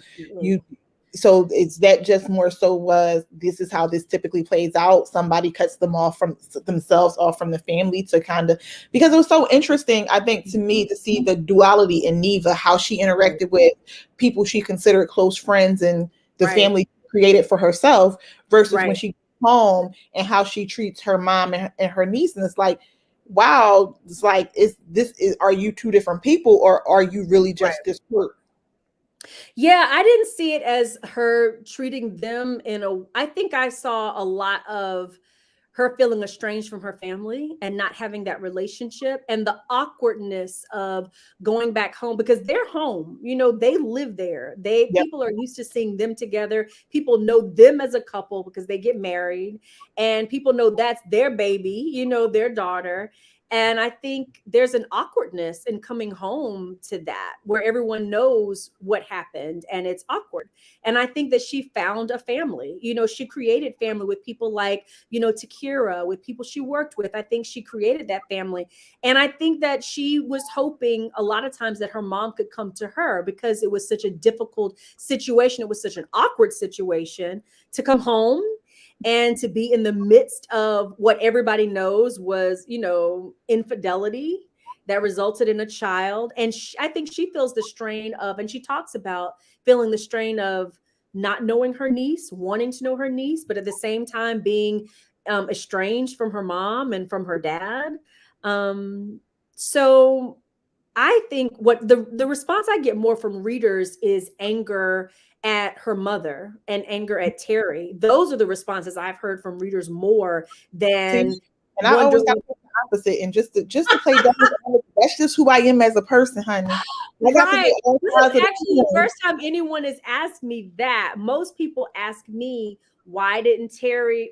So it's that just more so was, this is how this typically plays out. Somebody cuts them off from themselves, off from the family to kind of, because it was so interesting, I think, to me, to see the duality in Neva, how she interacted with people she considered close friends and the family created for herself versus when she came home and how she treats her mom and her niece. And it's like, wow, it's like, are you two different people, or are you really just this group? Yeah, I didn't see it as her treating them I think I saw a lot of her feeling estranged from her family and not having that relationship, and the awkwardness of going back home, because they're home, they live there. People are used to seeing them together. People know them as a couple because they get married, and people know that's their baby, their daughter. And I think there's an awkwardness in coming home to that, where everyone knows what happened and it's awkward. And I think that she found a family. She created family with people like, Takira, with people she worked with. I think she created that family. And I think that she was hoping a lot of times that her mom could come to her, because it was such a difficult situation. It was such an awkward situation to come home and to be in the midst of what everybody knows was, infidelity that resulted in a child. And I think she feels the strain of, and she talks about feeling the strain of not knowing her niece, wanting to know her niece, but at the same time being estranged from her mom and from her dad. So I think what the response I get more from readers is anger at her mother and anger at Terry. Those are the responses I've heard from readers more than. And I always got the opposite. And just to play that's just who I am as a person, honey. This is actually the first time anyone has asked me that. Most people ask me, why didn't Terry,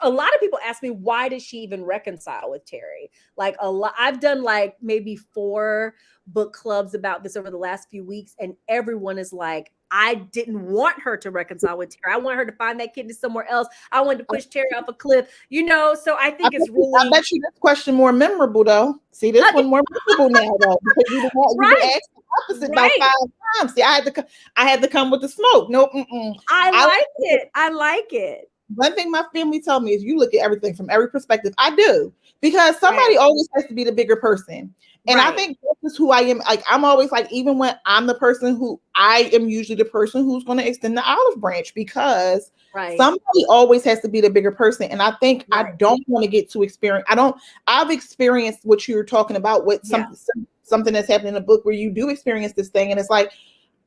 a lot of people ask me, why did she even reconcile with Terry? Like I've done like maybe 4 book clubs about this over the last few weeks, and everyone is like, I didn't want her to reconcile with Terry. I want her to find that kidney somewhere else. I wanted to push Terry off a cliff, so I think it's really. I bet you this question more memorable though. See, this one more memorable now though, because you asked the opposite about 5 times. See, I had to come with the smoke. No, I like it. one thing my family tell me is you look at everything from every perspective. I do, because somebody Right. always has to be the bigger person. And I Right. think this is who I am. Like, I'm always like, even when I'm the person who, I am usually the person who's going to extend the olive branch, because Right. somebody always has to be the bigger person. And I think I Right. don't want to get to experience, I've experienced what you're talking about with Yeah. something that's happened in a book where you do experience this thing. And it's like,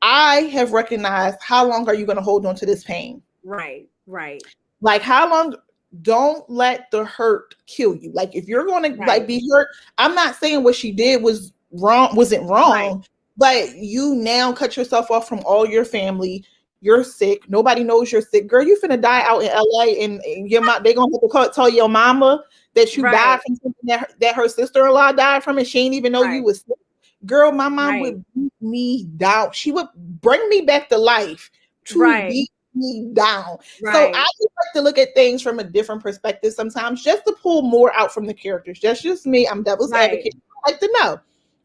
I have recognized, how long are you going to hold on to this pain? Right. Right. Like, how long? Don't let the hurt kill you. Like, if you're going to like Right. be hurt, I'm not saying what she did was wrong, wasn't Right. wrong, but you now cut yourself off from all your family. You're sick. Nobody knows you're sick. Girl, you finna die out in LA, and your mom, they gonna have to tell your mama that you died Right. from something that her sister-in-law died from, and she didn't even know you Right. was sick. Girl, my mom Right. would beat me down. She would bring me back to life to Right. beat me down. So I Right. just like to look at things from a different perspective sometimes, just to pull more out from the characters. That's just me. I'm devil's Right. advocate. I like to know.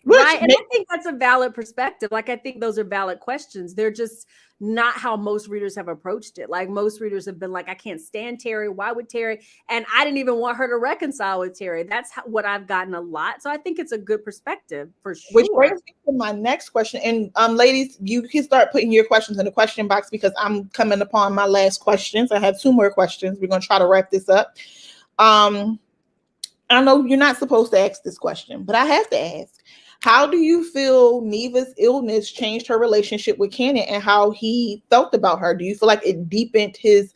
Which Right. And I think that's a valid perspective. Like, I think those are valid questions. They're just not how most readers have approached it. Like, most readers have been like, I can't stand Terry. Why would Terry? And I didn't even want her to reconcile with Terry. That's what I've gotten a lot. So I think it's a good perspective for which sure. brings me to my next question. And ladies, you can start putting your questions in the question box, because I'm coming upon my last questions. I have two more questions. We're gonna try to wrap this up. Um, I know you're not supposed to ask this question, but I have to ask. How do you feel Neva's illness changed her relationship with Canon, and how he felt about her? Do you feel like it deepened his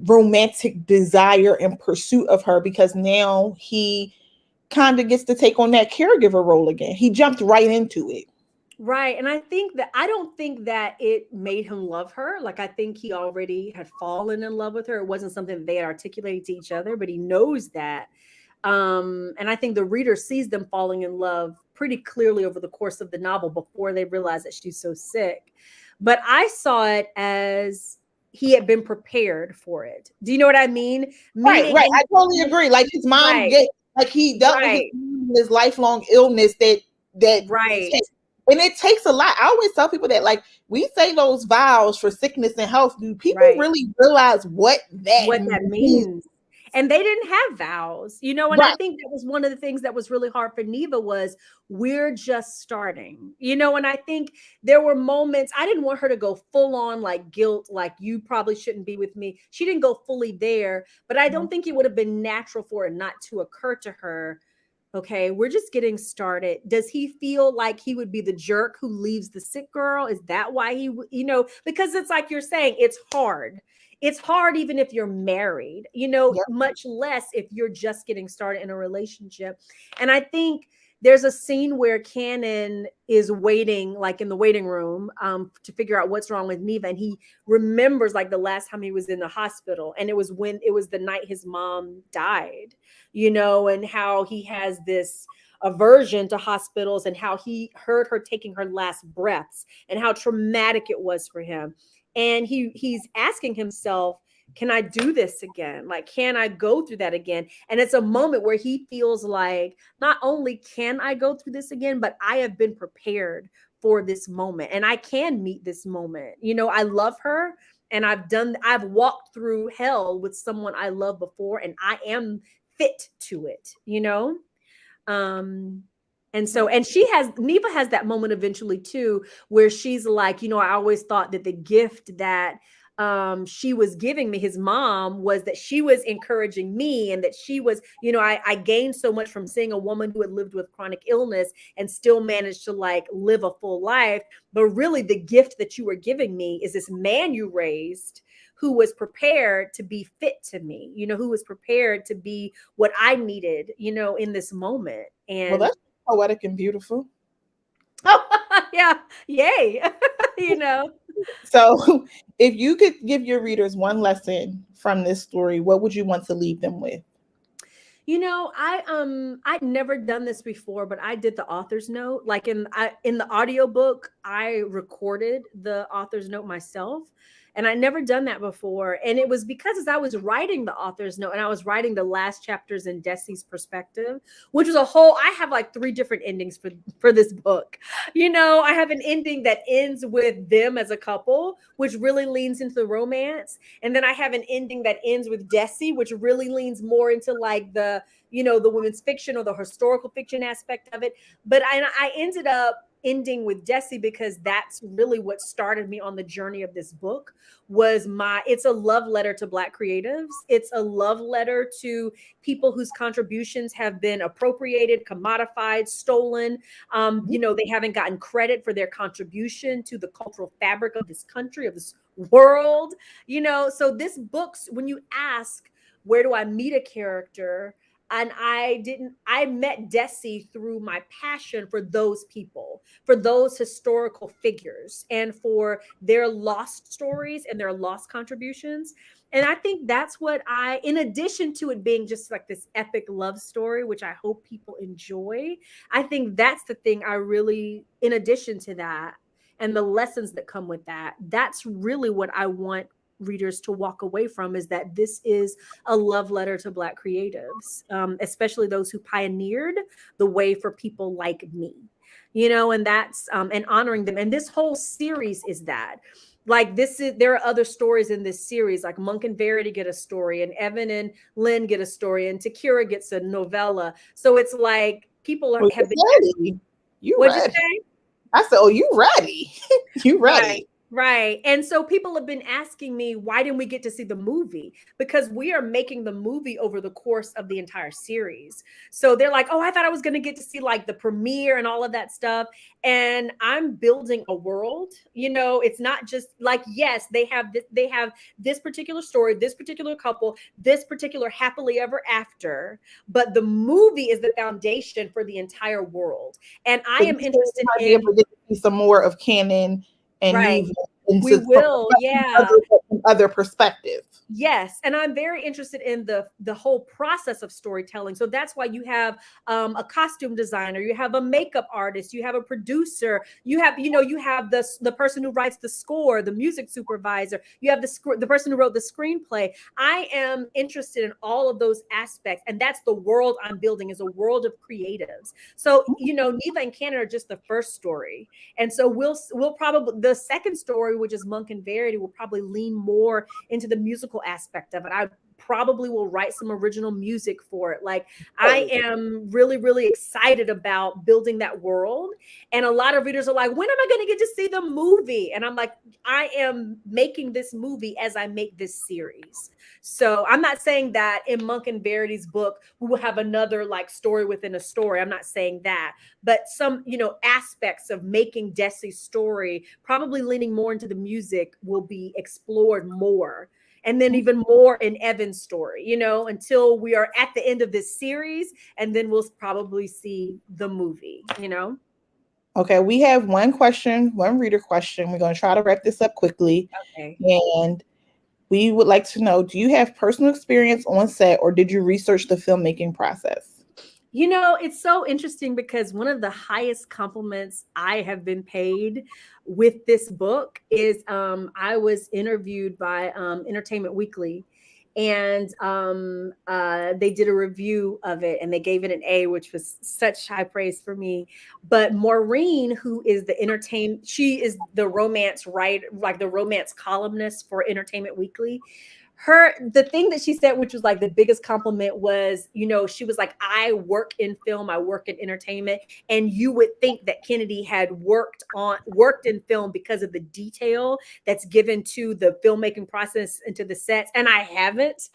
romantic desire and pursuit of her, because now he kind of gets to take on that caregiver role again? He jumped right into it. Right. And I don't think that it made him love her. Like, I think he already had fallen in love with her. It wasn't something that they had articulated to each other, but he knows that. And I think the reader sees them falling in love pretty clearly over the course of the novel before they realize that she's so sick. But I saw it as he had been prepared for it. Do you know what I mean? Right, Meaning, right. I totally agree. Like, his mom right, get, like, he dealt with right, his lifelong illness that right, and it takes a lot. I always tell people that, like, we say those vows for sickness and health. Do people right. really realize what that What that means? means. And they didn't have vows, and I Right. think that was one of the things that was really hard for Neva was we're just starting, and I think there were moments I didn't want her to go full on like guilt, like you probably shouldn't be with me. She didn't go fully there, but I don't think it would have been natural for it not to occur to her. Okay, we're just getting started. Does he feel like he would be the jerk who leaves the sick girl? Is that why because it's like you're saying, it's hard. It's hard even if you're married, Yep. much less if you're just getting started in a relationship. And I think there's a scene where Canon is waiting, like in the waiting room, to figure out what's wrong with Neva. And he remembers like the last time he was in the hospital. And it was the night his mom died, and how he has this aversion to hospitals and how he heard her taking her last breaths and how traumatic it was for him. And he's asking himself, can I do this again? Like, can I go through that again? And it's a moment where he feels like not only can I go through this again, but I have been prepared for this moment and I can meet this moment. I love her and I've walked through hell with someone I loved before and I am fit to it. Um, and Neva has that moment eventually too, where she's like, I always thought that the gift that she was giving me, his mom, was that she was encouraging me and that she was, I gained so much from seeing a woman who had lived with chronic illness and still managed to like live a full life. But really the gift that you were giving me is this man you raised who was prepared to be fit to me, who was prepared to be what I needed, in this moment. Well, And that's poetic and beautiful. yeah, yay. you know. So, if you could give your readers one lesson from this story, what would you want to leave them with? I'd never done this before, but I did the author's note. Like in the audiobook, I recorded the author's note myself. And I never done that before. And it was because as I was writing the author's note and I was writing the last chapters in Desi's perspective, which was I have like 3 different endings for this book. I have an ending that ends with them as a couple, which really leans into the romance. And then I have an ending that ends with Desi, which really leans more into like the women's fiction or the historical fiction aspect of it. But I ended up ending with Desi because that's really what started me on the journey of this book. It's a love letter to Black creatives. It's a love letter to people whose contributions have been appropriated, commodified, stolen. They haven't gotten credit for their contribution to the cultural fabric of this country, of this world. So this book's, when you ask, where do I meet a character? And I met Desi through my passion for those people, for those historical figures, and for their lost stories and their lost contributions. And I think that's what in addition to it being just like this epic love story, which I hope people enjoy, I think that's the thing in addition to that, and the lessons that come with that, that's really what I want readers to walk away from, is that this is a love letter to Black creatives, especially those who pioneered the way for people like me, and that's and honoring them. And this whole series is that. Like there are other stories in this series, like Monk and Verity get a story, and Evan and Lynn get a story, and Takira gets a novella. So it's like people have been. Ready. What'd you say? I said, "Oh, you ready? You ready?" Right. And so people have been asking me, why didn't we get to see the movie? Because we are making the movie over the course of the entire series. So they're like, oh, I thought I was going to get to see like the premiere and all of that stuff. And I'm building a world. It's not just like, yes, they have this particular story, this particular couple, this particular happily ever after. But the movie is the foundation for the entire world. And I am interested in be able to see some more of Canon and Neva, we will, yeah, other perspectives. Yes, and I'm very interested in the whole process of storytelling. So that's why you have a costume designer, you have a makeup artist, you have a producer, you have the person who writes the score, the music supervisor, you have the person who wrote the screenplay. I am interested in all of those aspects, and that's the world I'm building, is a world of creatives. So Neva and Canon are just the first story, and so we'll probably, the second story, which is Monk and Verity, will probably lean more into the musical aspect of it. I probably will write some original music for it. Like, I am really, really excited about building that world. And a lot of readers are like, when am I going to get to see the movie? And I'm like, I am making this movie as I make this series. So I'm not saying that in Monk and Verity's book, we will have another like story within a story. I'm not saying that, but some, aspects of making Desi's story, probably leaning more into the music, will be explored more. And then even more in Evan's story, until we are at the end of this series, and then we'll probably see the movie, Okay, we have one reader question. We're going to try to wrap this up quickly. Okay. And we would like to know, do you have personal experience on set, or did you research the filmmaking process? It's so interesting because one of the highest compliments I have been paid with this book is I was interviewed by Entertainment Weekly, and they did a review of it, and they gave it an A, which was such high praise for me. But Maureen, who is she is the romance writer, like the romance columnist for Entertainment Weekly. The thing that she said, which was like the biggest compliment, was, she was like, I work in film, I work in entertainment, and you would think that Kennedy had worked in film because of the detail that's given to the filmmaking process and to the sets, and I haven't,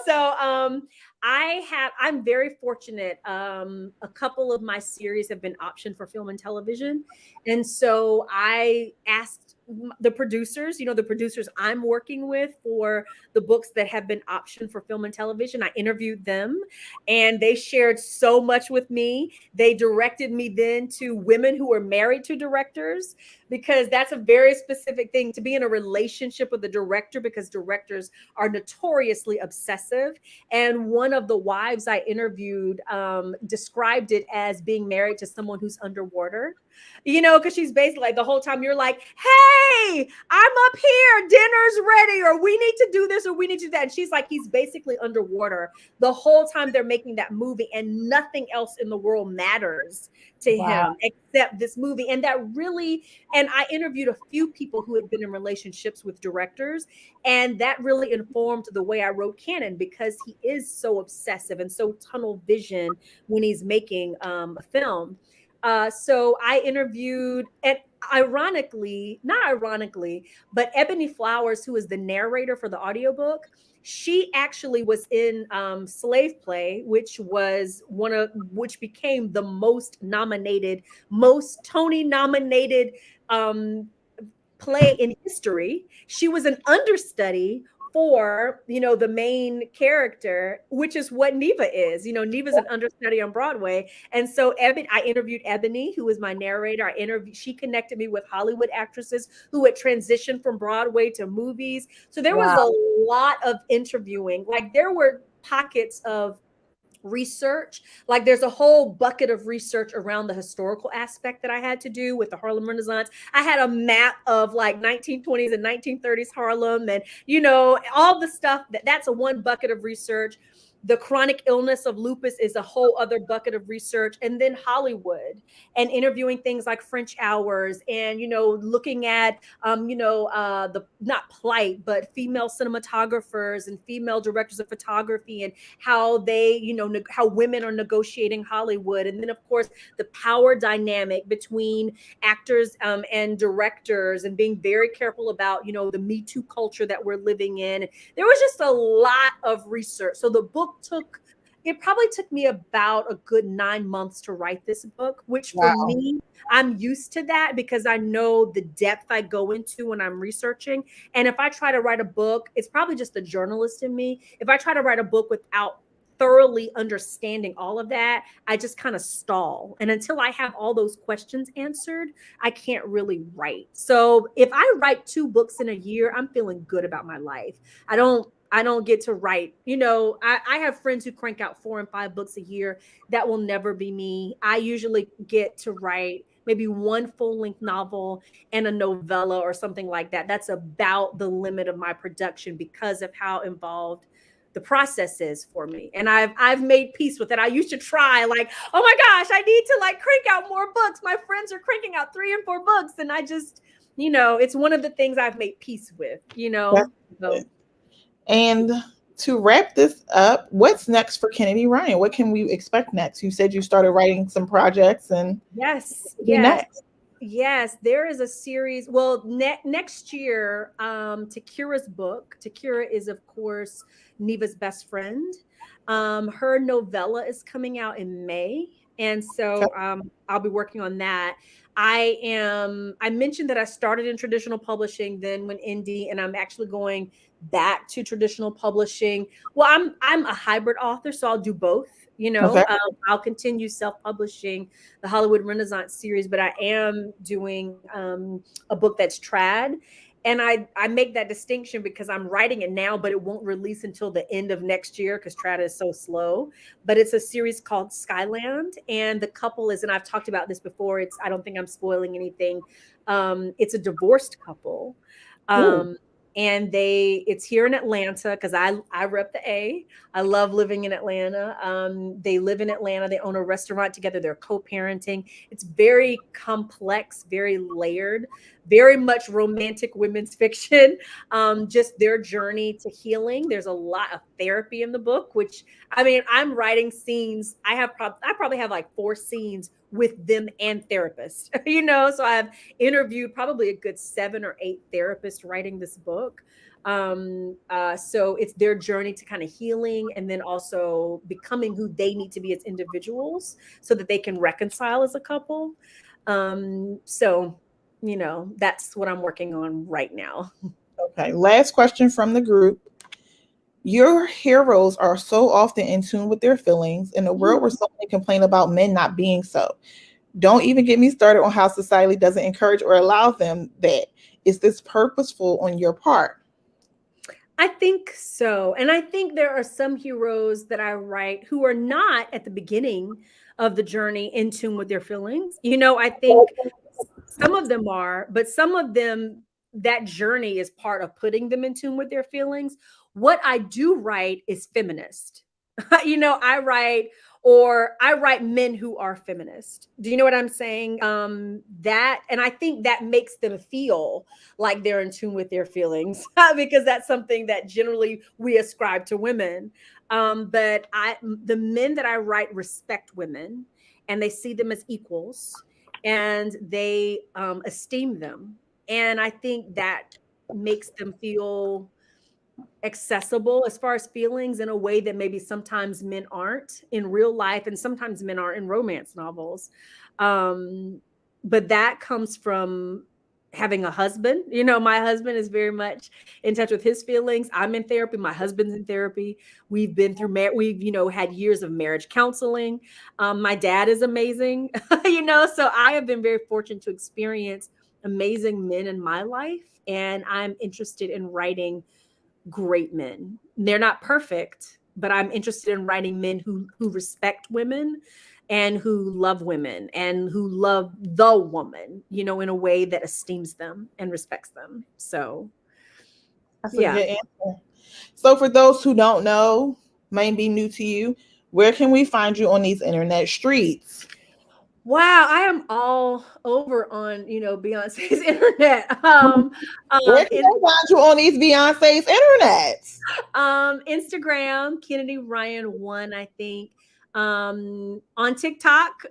so I'm very fortunate. A couple of my series have been optioned for film and television, and so I asked the producers, the producers I'm working with for the books that have been optioned for film and television. I interviewed them, and they shared so much with me. They directed me then to women who are married to directors, because that's a very specific thing, to be in a relationship with a director, because directors are notoriously obsessive. And one of the wives I interviewed described it as being married to someone who's underwater. because she's basically like the whole time you're like, hey, I'm up here, dinner's ready, or we need to do this, or we need to do that. And she's like, he's basically underwater the whole time they're making that movie, and nothing else in the world matters to him except this movie. And that really, and I interviewed a few people who had been in relationships with directors, and that really informed the way I wrote Canon, because he is so obsessive and so tunnel vision when he's making a film. So I interviewed, and not ironically, but Ebony Flowers, who is the narrator for the audiobook, she actually was in Slave Play, which became the most Tony nominated play in history. She was an understudy for the main character, which is what Neva is. Neva's an understudy on Broadway. And so I interviewed Ebony, who was my narrator. She connected me with Hollywood actresses who had transitioned from Broadway to movies. So there was a lot of interviewing. Like, there were pockets of research. Like, there's a whole bucket of research around the historical aspect that I had to do with the Harlem Renaissance. I had a map of like 1920s and 1930s Harlem, and all the stuff that's a one bucket of research. The chronic illness of lupus is a whole other bucket of research. And then Hollywood, and interviewing things like French Hours, and looking at the not plight, but female cinematographers and female directors of photography, and how they how women are negotiating Hollywood. And then of course the power dynamic between actors and directors, and being very careful about the Me Too culture that we're living in. There was just a lot of research. So the book probably took me about a good 9 months to write this book, which for me, I'm used to that, because I know the depth I go into when I'm researching. And if I try to write a book, it's probably just the journalist in me. If I try to write a book without thoroughly understanding all of that, I just kind of stall. And until I have all those questions answered, I can't really write. So if I write 2 books in a year, I'm feeling good about my life. I don't get to write. I have friends who crank out 4 and 5 books a year. That will never be me. I usually get to write maybe 1 full-length novel and a novella or something like that. That's about the limit of my production, because of how involved the process is for me. And I've made peace with it. I used to try, like, oh my gosh, I need to like crank out more books. My friends are cranking out 3 and 4 books. And I just, it's one of the things I've made peace with, So. And to wrap this up, what's next for Kennedy Ryan? What can we expect next? You said you started writing some projects, and yes, there is a series. Well, next year, Takira's book. Takira is, of course, Neva's best friend. Her novella is coming out in May, and so I'll be working on that. I mentioned that I started in traditional publishing, then went indie, and I'm actually going back to traditional publishing. Well, I'm a hybrid author, so I'll do both. I'll continue self-publishing the Hollywood Renaissance series, but I am doing a book that's trad. And I make that distinction because I'm writing it now, but it won't release until the end of next year because trad is so slow. But it's a series called Skyland, and the couple is, and I've talked about this before, I don't think I'm spoiling anything. It's a divorced couple. And it's here in Atlanta, because I rep the A. I love living in Atlanta. They live in Atlanta. They own a restaurant together. They're co-parenting. It's very complex, very layered, very much romantic women's fiction. Just their journey to healing. There's a lot of therapy in the book, which, I'm writing scenes. I probably have like 4 scenes with them and therapists, so I've interviewed probably a good 7 or 8 therapists writing this book. So it's their journey to kind of healing, and then also becoming who they need to be as individuals so that they can reconcile as a couple. So, that's what I'm working on right now. Okay. Last question from the group. Your heroes are so often in tune with their feelings in a world where so many complain about men not being so. Don't even get me started on how society doesn't encourage or allow them that. Is this purposeful on your part? I think so. And I think there are some heroes that I write who are not at the beginning of the journey in tune with their feelings. I think some of them are, but some of them, that journey is part of putting them in tune with their feelings. What I do write is feminist. I write men who are feminist. Do you know what I'm saying? And I think that makes them feel like they're in tune with their feelings because that's something that generally we ascribe to women. But the men that I write respect women and they see them as equals and they esteem them. And I think that makes them feel accessible as far as feelings in a way that maybe sometimes men aren't in real life and sometimes men aren't in romance novels. But that comes from having a husband. My husband is very much in touch with his feelings. I'm in therapy. My husband's in therapy. We've been through we've had years of marriage counseling. My dad is amazing. So I have been very fortunate to experience amazing men in my life, and I'm interested in writing great men. They're not perfect, but I'm interested in writing men who respect women and who love women and who love the woman, in a way that esteems them and respects them. So that's a good answer. So for those who don't know, might be new to you, where can we find you on these internet streets? Wow, I am all over on Beyonce's internet. Where can I find you on these Beyonce's internets? Instagram, Kennedy Ryan 1, I think. On TikTok,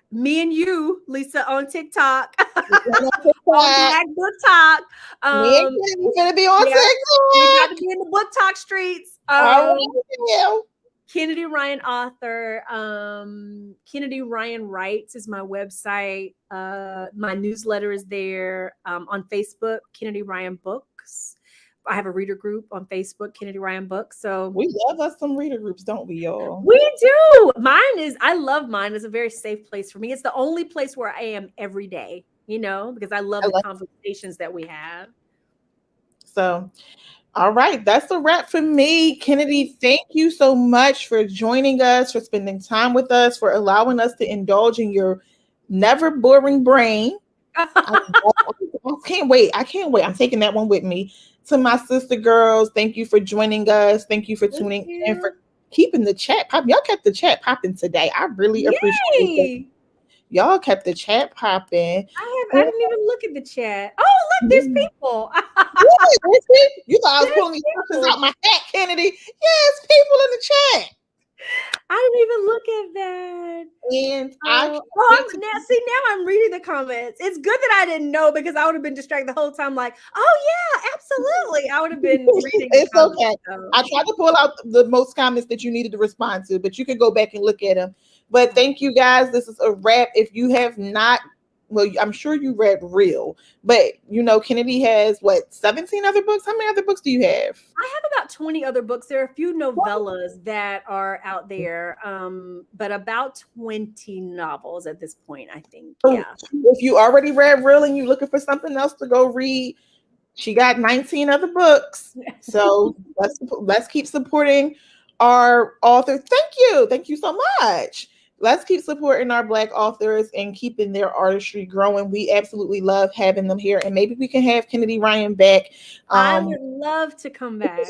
me and you, Lisa, on TikTok. On Black Book Talk. Me and Kennedy's gonna be on TikTok. We got to be in the book talk streets. All right. Kennedy Ryan author. Kennedy Ryan Writes is my website. My newsletter is there. On Facebook, Kennedy Ryan Books. I have a reader group on Facebook, Kennedy Ryan Books. So we love us some reader groups, don't we, y'all? We do. I love mine. It's a very safe place for me. It's the only place where I am every day, because I love the conversations that we have. So, all right, that's a wrap for me. Kennedy, thank you so much for joining us, for spending time with us, for allowing us to indulge in your never boring brain. I can't wait. I'm taking that one with me. To my sister girls, thank you for joining us. Thank you for tuning in and for keeping the chat popping. Y'all kept the chat popping today. I really appreciate it. Y'all kept the chat popping. I didn't even look at the chat. Oh, look, there's people. You thought I was pulling these questions out my hat, Kennedy. Yes, people in the chat. I didn't even look at that. And now I'm reading the comments. It's good that I didn't know because I would have been distracted the whole time. Like, oh yeah, absolutely. I would have been reading. It's okay. I tried to pull out the most comments that you needed to respond to, but you can go back and look at them. But thank you guys. This is a wrap. If you have not, well, I'm sure you read Real, but Kennedy has 17 other books? How many other books do you have? I have about 20 other books. There are a few novellas that are out there, but about 20 novels at this point, I think. Yeah. If you already read Real and you're looking for something else to go read, she got 19 other books. So let's keep supporting our author. Thank you so much. Let's keep supporting our Black authors and keeping their artistry growing. We absolutely love having them here. And maybe we can have Kennedy Ryan back. I would love to come back.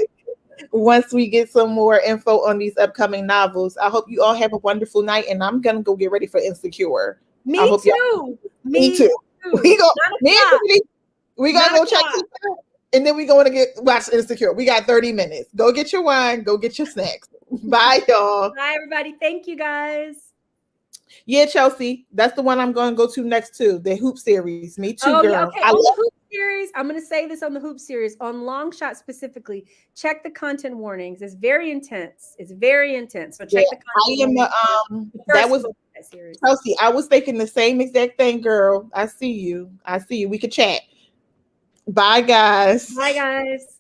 Once we get some more info on these upcoming novels. I hope you all have a wonderful night. And I'm going to go get ready for Insecure. Me too. Me too. We going to go check this out. And then we're going to watch Insecure. We got 30 minutes. Go get your wine. Go get your snacks. Bye, y'all. Bye, everybody. Thank you, guys. Yeah, Chelsea, that's the one I'm going to go to next too. The Hoop series. Me too, girl. Yeah, okay. On the Hoop series, I'm going to say this on the Hoop series. On Long Shot specifically, check the content warnings. It's very intense. So check the content warnings. That was that series. Chelsea, I was thinking the same exact thing, girl. I see you. We could chat. Bye, guys. Bye, guys.